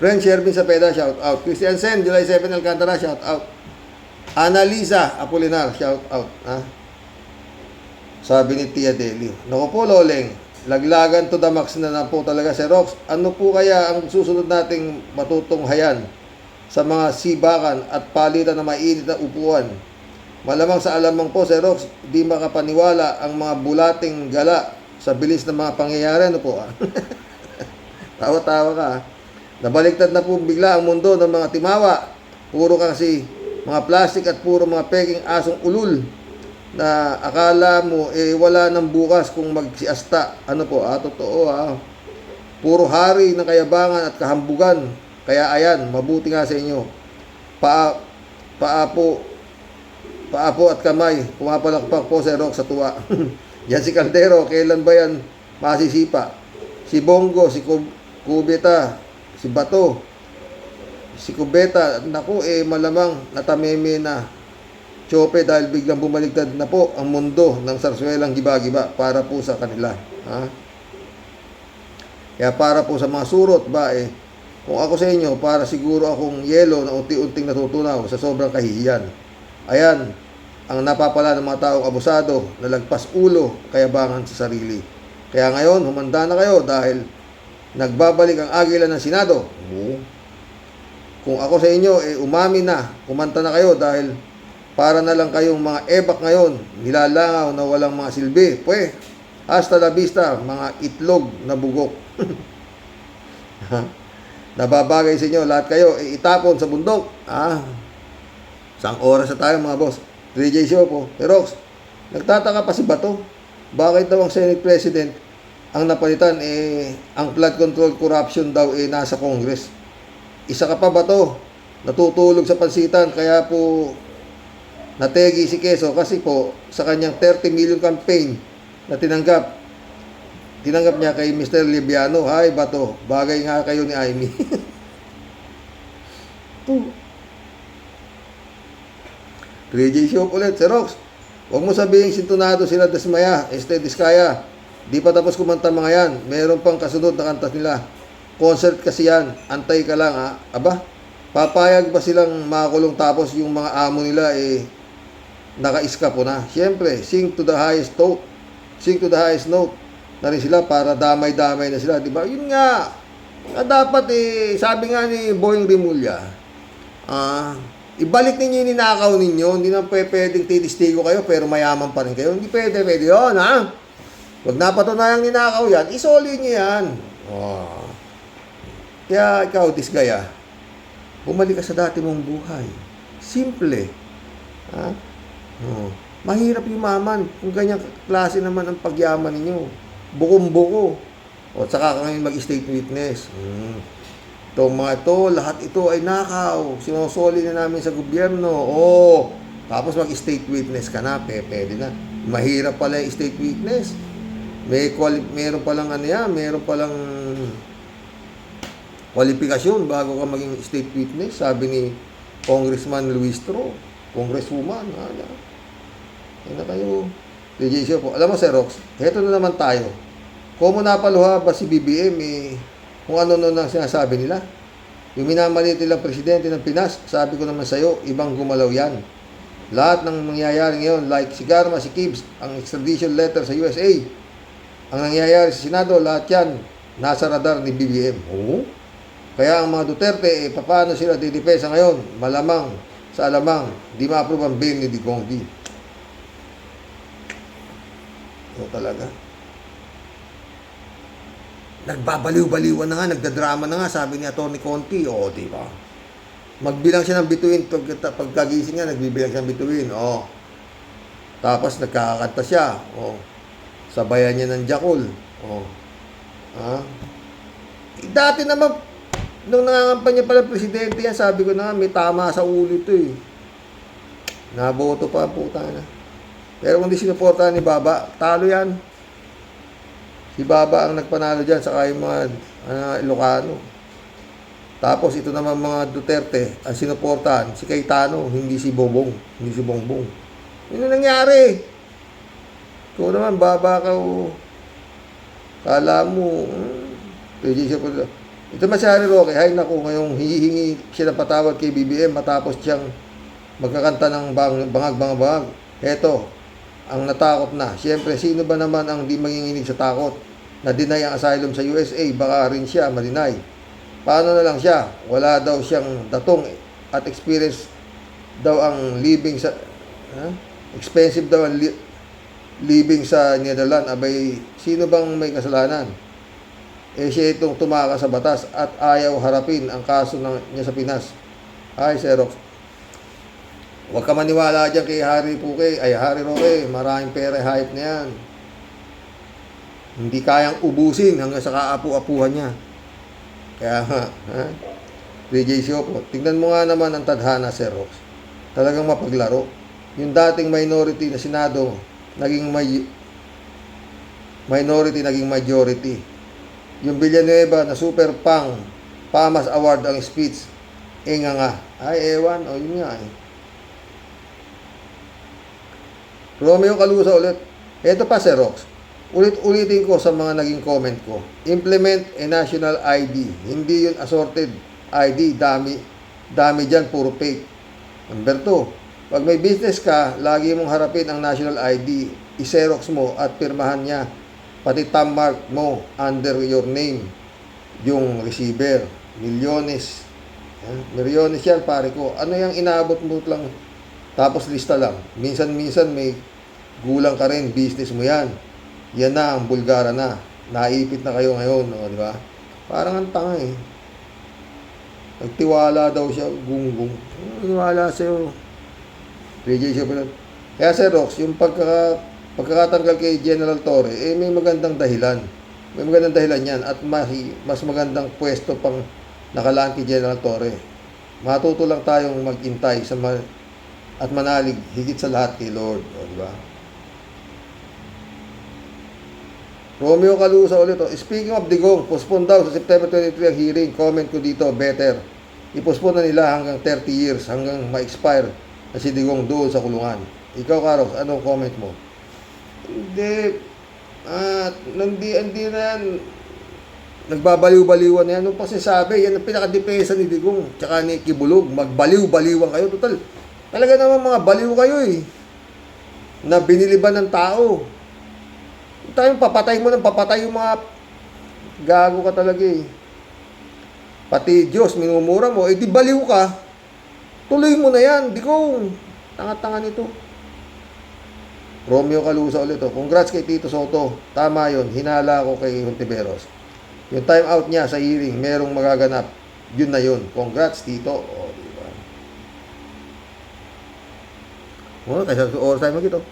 Friend Shervin Sapeda, shout out. Christian Sen, July 7, Alcantara, shout out. Annalisa Apolinar, shout out. Sabi ni Tia Deli. Naku po, Loleng. Laglagan to the max na po talaga si Rox. Ano po kaya ang susunod nating matutunghayan sa mga sibakan at palitan na mainit na upuan? Malamang sa alamang po si Rox, di makapaniwala ang mga bulating gala sa bilis ng mga pangyayari. Ano po? Tawa-tawa ka. Nabaliktad na po bigla ang mundo ng mga timawa. Puro kasi mga plastic at puro mga peking asong ulul na akala mo wala nang bukas kung magsiasta. Ano po? Totoo Puro hari ng kayabangan at kahambugan. Kaya ayan, mabuti nga sa inyo. Paapo at kamay. Pumapalakpak po si Rox sa tuwa. Yan si Caldero, kailan ba yan masisipa? Si Bongo, si Kubeta, si Bato, si Kubeta, naku malamang natameme na Chope dahil biglang bumaligtad na po ang mundo ng sarswelang giba-giba para po sa kanila. Kaya para po sa mga surot ba kung ako sa inyo, para siguro akong yelo na unti-unting natutunaw sa sobrang kahihiyan. Ayan, ang napapala ng mga taong abusado na lagpas ulo, kayabangan sa sarili. Kaya ngayon, humanda na kayo dahil nagbabalik ang agila ng Senado. Kung ako sa inyo, umami na, kumanta na kayo dahil para na lang kayong mga ebak ngayon, nilalangaw na walang mga silbi. Hasta la vista, mga itlog na bugok. Nababagay sa inyo, lahat kayo, itapon sa bundok. Isang oras na tayo mga boss. 3J show po. Rox, Nagtataka pa si Bato. Bakit daw ang Senate President ang napalitan, ang flood control corruption daw nasa Congress. Isa ka pa, Bato, natutulog sa pansitan, kaya po nategi si Quezon kasi po sa kanyang 30 million campaign na tinanggap niya kay Mr. Libiano. Hay, Bato, bagay nga kayo ni Amy. 3J show ulit, Xerox. Huwag mo sabihin sintonado sila Desmaya, Diskaya. Di pa tapos kumanta mga yan. Meron pang kasunod na kanta nila. Concert kasi yan. Antay ka lang, ha? Aba, papayag ba silang makakulong tapos yung mga amo nila naka-iska po na? Siyempre, sing to the highest note. Sing to the highest note na rin sila para damay-damay na sila. Diba? Yun nga. Dapat sabi nga ni Boying Rimulya, ibalik ninyo yung ninakaw ninyo. Hindi na pwedeng titistigo kayo pero mayaman pa rin kayo. Hindi pwede yun, ha? Huwag napatunayang ninakaw yan, isoli nyo yan. Kaya ikaw, Disgaya, bumalik ka sa dati mong buhay. Simple. Ha? Mahirap yumaman kung ganyang klase naman ang pagyaman ninyo. Bukong-buko. O saka ka ngayon mag-state witness. Itong mga ito, lahat ito ay nakaw. Sinusoli na namin sa gobyerno. Tapos mag-state witness ka na, pwede na. Mahirap pala yung state witness. Meron palang meron palang kwalifikasyon bago ka maging state witness, sabi ni Congressman Luis Tro, Congresswoman. Yan na kayo. DJ Show po. Alam mo, Xerox, heto na naman tayo. Kung mo napaluha ba si BBM, kung ano ang sinasabi nila. Yung minamalit nilang presidente ng Pinas, sabi ko naman sa'yo, ibang gumalaw yan. Lahat ng mangyayari ngayon, like si Garma, si Gibbs, ang extradition letter sa USA, ang nangyayari sa Senado, lahat yan, nasa radar ni BBM. Kaya ang mga Duterte, paano sila didepensa ngayon? Malamang, sa alamang, di ma-approve ang bail ni Digonggi. Talaga. Nagbabaliw-baliwan na nga, nagdadrama na nga, sabi ni Atty. Conti. Di ba? Magbilang siya ng bituin, pagkagising nga, nagbibilang siya ng bituin. Tapos nagkakanta siya. Sabayan niya ng Jakul. Dati naman, nung nangangampanya pala presidente yan, sabi ko na nga, may tama sa ulo ito Naboto pa ang puta na. Pero kung di sinuportahan ni Baba, talo yan. Si Baba ang nagpanalo dyan, saka yung mga Ilocano. Tapos ito naman mga Duterte, ang sinuportahan, si Cayetano, hindi si Bobong, hindi si Bongbong. Yun ang nangyari. Ikaw naman, Baba ka kala mo, ito man si Harry Roque, hay naku, ngayong hihingi siya ng patawad kay BBM matapos siyang magkakanta ng bangag-bangag. Heto, ang natakot na. Siyempre, sino ba naman ang di manginginig sa takot? Na-deny ang asylum sa USA, baka rin siya ma-deny. Paano na lang siya? Wala daw siyang datong at experience daw ang living sa... expensive daw ang living sa Netherlands. Abay, sino bang may kasalanan? Siya itong tumakas sa batas at ayaw harapin ang kaso niya sa Pinas. Ay, Xerox. Huwag ka maniwala dyan kay Harry Roque. Maraming pera, hype na yan. Hindi kayang ubusin hanggang sa kaapu-apuhan niya. Kaya nga, DJ Show po. Tingnan mo nga naman ang tadhana, Xerox. Talagang mapaglaro. Yung dating minority na Senado, naging minority, naging majority. Yung Villanueva na super Pamas Award ang speech. Nga. Ay, ewan. Yun nga Romeo Calusa ulit. Ito pa, Xerox. Ulit-ulitin ko sa mga naging comment ko. Implement a national ID. Hindi yun assorted ID. Dami dyan, puro fake. Number 2, pag may business ka, lagi mong harapin ang national ID. I-Xerox mo at pirmahan niya. Pati thumb mark mo under your name. Yung receiver. Milyones. Milyones yan, pare ko. Ano yung inaabot mo lang? Tapos lista lang. Minsan-minsan may gulang ka rin. Business mo yan. Yan na, ang Bulgara na. Naipit na kayo ngayon. Di ba? Parang ang tanga Nagtiwala daw siya. Gunggong. Nagtiwala sa'yo. PJ siya pala. Kaya Sir Rox, yung pagkakatanggal kay General Torre, may magandang dahilan. May magandang dahilan yan at mas magandang pwesto pang nakalaan kay General Torre. Matuto lang tayong mag-intay at manalig higit sa lahat kay Lord. O, di ba? Romeo Calusa ulit. Speaking of Digong, postpone daw sa September 23 ang hearing. Comment ko dito, better. I-postpone na nila hanggang 30 years, hanggang ma-expire na si Digong doon sa kulungan. Ikaw, Karos, anong comment mo? Hindi na yan. Nagbabaliw-baliwan na yan. Anong pasasabi? Yan ang pinaka-depensa ni Digong. Tsaka ni Kibulog. Magbaliw-baliwan kayo. Total, talaga naman mga baliw kayo eh. Na biniliban ng tao. Tayong papatay mo ng papatay yung mga gago ka talaga eh. Pati Diyos, minumura mo, di baliw ka. Tuloy mo na yan. Digong. Tanga-tanga nito. Romeo Calusa ulit. Congrats kay Tito Soto. Tama yon. Hinala ako kay Hontiveros. Yung time out niya sa hearing, merong magaganap. Yun na yun. Congrats, Tito. O, diba? O, kaysa oras tayo magito.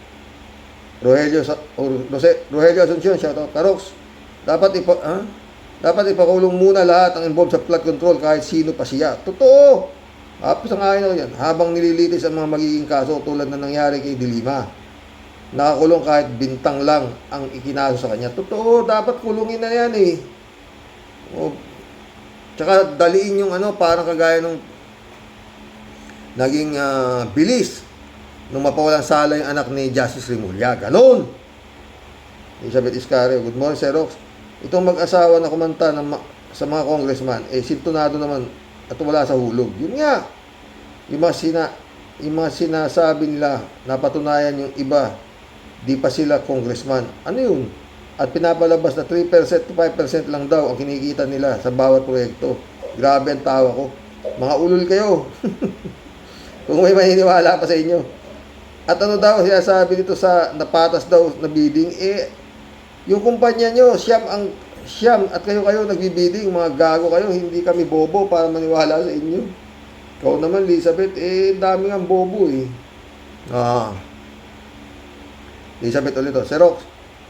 Rogelio Asuncion, shoutout. Karox, dapat ipakulong muna lahat ang involved sa flood control kahit sino pa siya. Totoo. Sang-ayon ako yan. Habang nililitis ang mga magiging kaso tulad na nangyari kay Dilima. Nakakulong kahit bintang lang ang ikinaso sa kanya. Totoo, dapat kulungin na yan eh. O, tsaka daliin yung parang kagaya nung naging bilis nung mapawalang sala yung anak ni Justice Rimulya. Ganon! Elizabeth Iscario, good morning, Sir Rox. Itong mag-asawa na kumanta sa mga congressman, sintonado naman at wala sa hulog. Yun nga, yung mga sinasabi nila, napatunayan yung iba, di pa sila congressman. Ano yun? At pinapalabas na 3% to 5% lang daw ang kinikita nila sa bawat proyekto. Grabe ang tawa ko. Mga ulol kayo. Kung may maniniwala pa sa inyo. At ano daw sinasabi dito sa napatas daw na bidding, yung kumpanya nyo, siyam at kayo nagbibidding, mga gago kayo, hindi kami bobo para maniwala sa inyo. Ikaw naman, Elizabeth, dami nga bobo eh. Elizabeth ulit Sir Rox,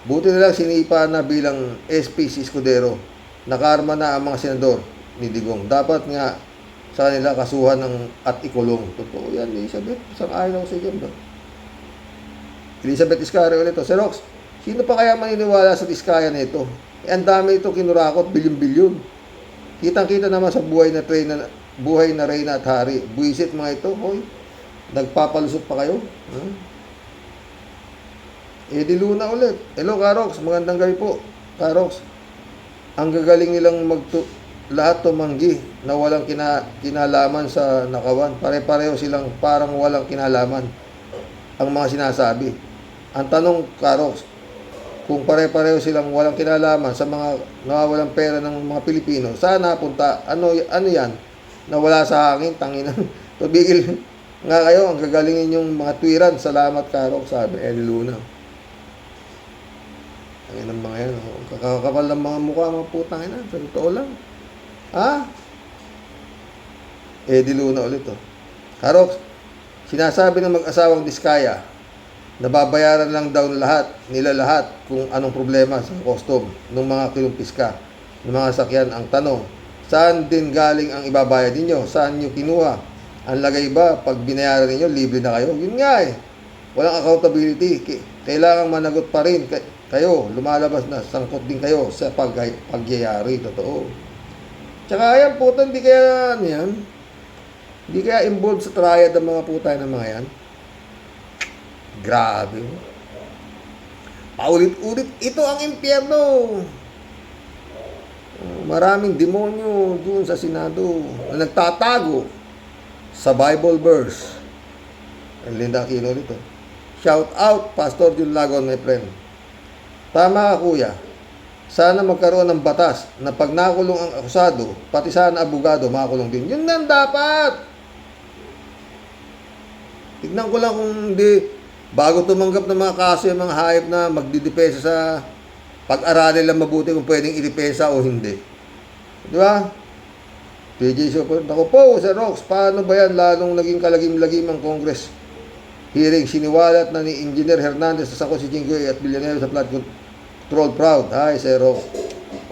buti na lang sinipa na bilang SP si Escudero. Nakarma na ang mga senador ni Digong. Dapat nga sa kanila kasuhan at ikulong. Totoo yan, Elizabeth. Sang-ayon ako sa iyo. Elizabeth Iscario ulit Sir Rox, sino pa kaya maniniwala sa diskaya na ito? Ang dami ito kinurakot, bilyon-bilyon. Kitang-kita naman sa buhay na reyna at hari. Buisit mga ito, hoy. Nagpapalusot pa kayo. Eddie Luna ulit. Hello, Karox. Magandang gabi po. Karox, ang gagaling nilang lahat tumanggi na walang kinalaman sa nakawan. Pare-pareho silang parang walang kinalaman ang mga sinasabi. Ang tanong, Karox, kung pare-pareho silang walang kinalaman sa mga nawawalang pera ng mga Pilipino, saan napunta? Ano yan? Nawala sa hangin? Tanginan. Tubigil nga kayo. Ang gagalingin yung mga tuwiran. Salamat, Karox, sabi Eddie Luna. Ang mga yan. Kakakapal ng mga mukha, mga putang ina. Sa totoo lang. Eddie Luna ulit. Karox, sinasabi ng mag-asawang Diskaya, nababayaran lang daw nila lahat kung anong problema sa custom ng mga kinumpis-ka ng mga sakyan. Ang tanong, saan din galing ang ibabayad ninyo? Saan nyo kinuha? Ang lagay ba, pag binayaran ninyo, libre na kayo? Yun nga eh. Walang accountability. Kailangan managot pa rin kayo. Lumalabas na, sangkot din kayo sa pagyayari. Totoo. Tsaka yan, puta, hindi kaya hindi kaya involved sa triad ng mga putay ng mga yan. Grabe. Paulit-ulit. Ito ang impyerno. Maraming demonyo doon sa Senado na nagtatago sa Bible verse. Ang Linda Aquino dito. Shout out, Pastor Jun Lagon, my friend. Tama ka, kuya. Sana magkaroon ng batas na pag nakulong ang akusado, pati sana abogado, makulong din. Yun na dapat. Tignan ko lang kung hindi bago tumanggap ng mga kaso yung mga hayop na magdidepensa sa pag-aralin lang mabuti kung pwedeng idepensa o hindi. Di ba? PJ Super. Ako po, Sir Rox, paano ba yan lalong naging kalagim-lagim ang Congress? Hearing, siniwalat na ni Engineer Hernandez sa sangkot si Jinggoy at Villanueva sa flood control proud. Ay, Zero.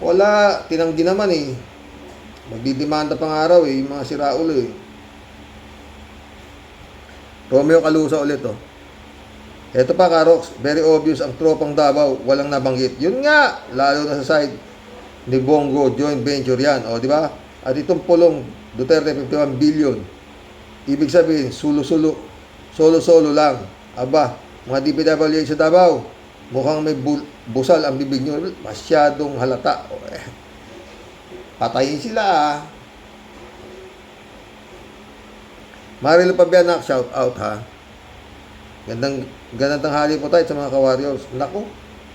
Wala, tinanggi naman eh. Magdidemanda pang araw eh, yung mga siraulo eh. Romeo Calusa ulit oh. Ito pa, Karox, very obvious ang tropang Davao, walang nabanggit. Yun nga, lalo na sa side ni Bongo, joint venture yan, o di ba? At itong pulong Duterte 51 billion. Ibig sabihin, solo-solo lang. Aba, mga DPWH sa Davao, mukhang may busal ang bibig nyo. Masyadong halata. Patayin sila ah. Marilo Pabianak, shout out ha. Gandang tanghali po tayo sa mga ka-warriors. Naku,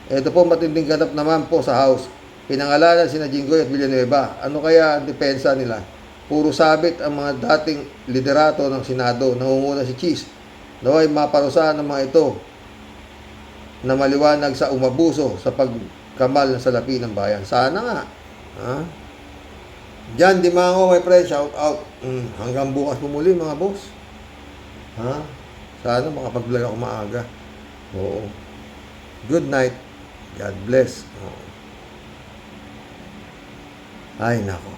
ito po matinding ganap naman po sa house. Pinangalanan sina Jinggoy at Villanueva. Ano kaya ang depensa nila? Puro sabit ang mga dating liderato ng Senado. Nangunguna si Cheese. Naway maparusahan ng mga ito na maliwanag sa umabuso sa pagkamal ng salapi ng bayan. Sana nga. Ha? Jan Dimango, my friend, shout out. Hanggang bukas po muli mga boss. Ha? Sana makapag-vlog ako maaga. Oo. Good night. God bless. Oo. Ay, nako.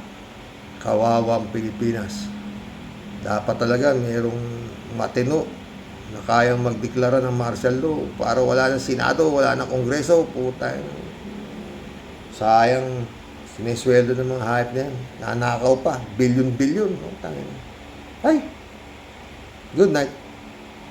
Kawawang Pilipinas. Dapat talaga mayroong matino na kayang magdeklara ng martial law para wala ng Senado, wala ng Kongreso. Puta. Sayang sinesweldo ng mga hype na yan. Nanakaw pa. Bilyon-bilyon. Ay. Good night.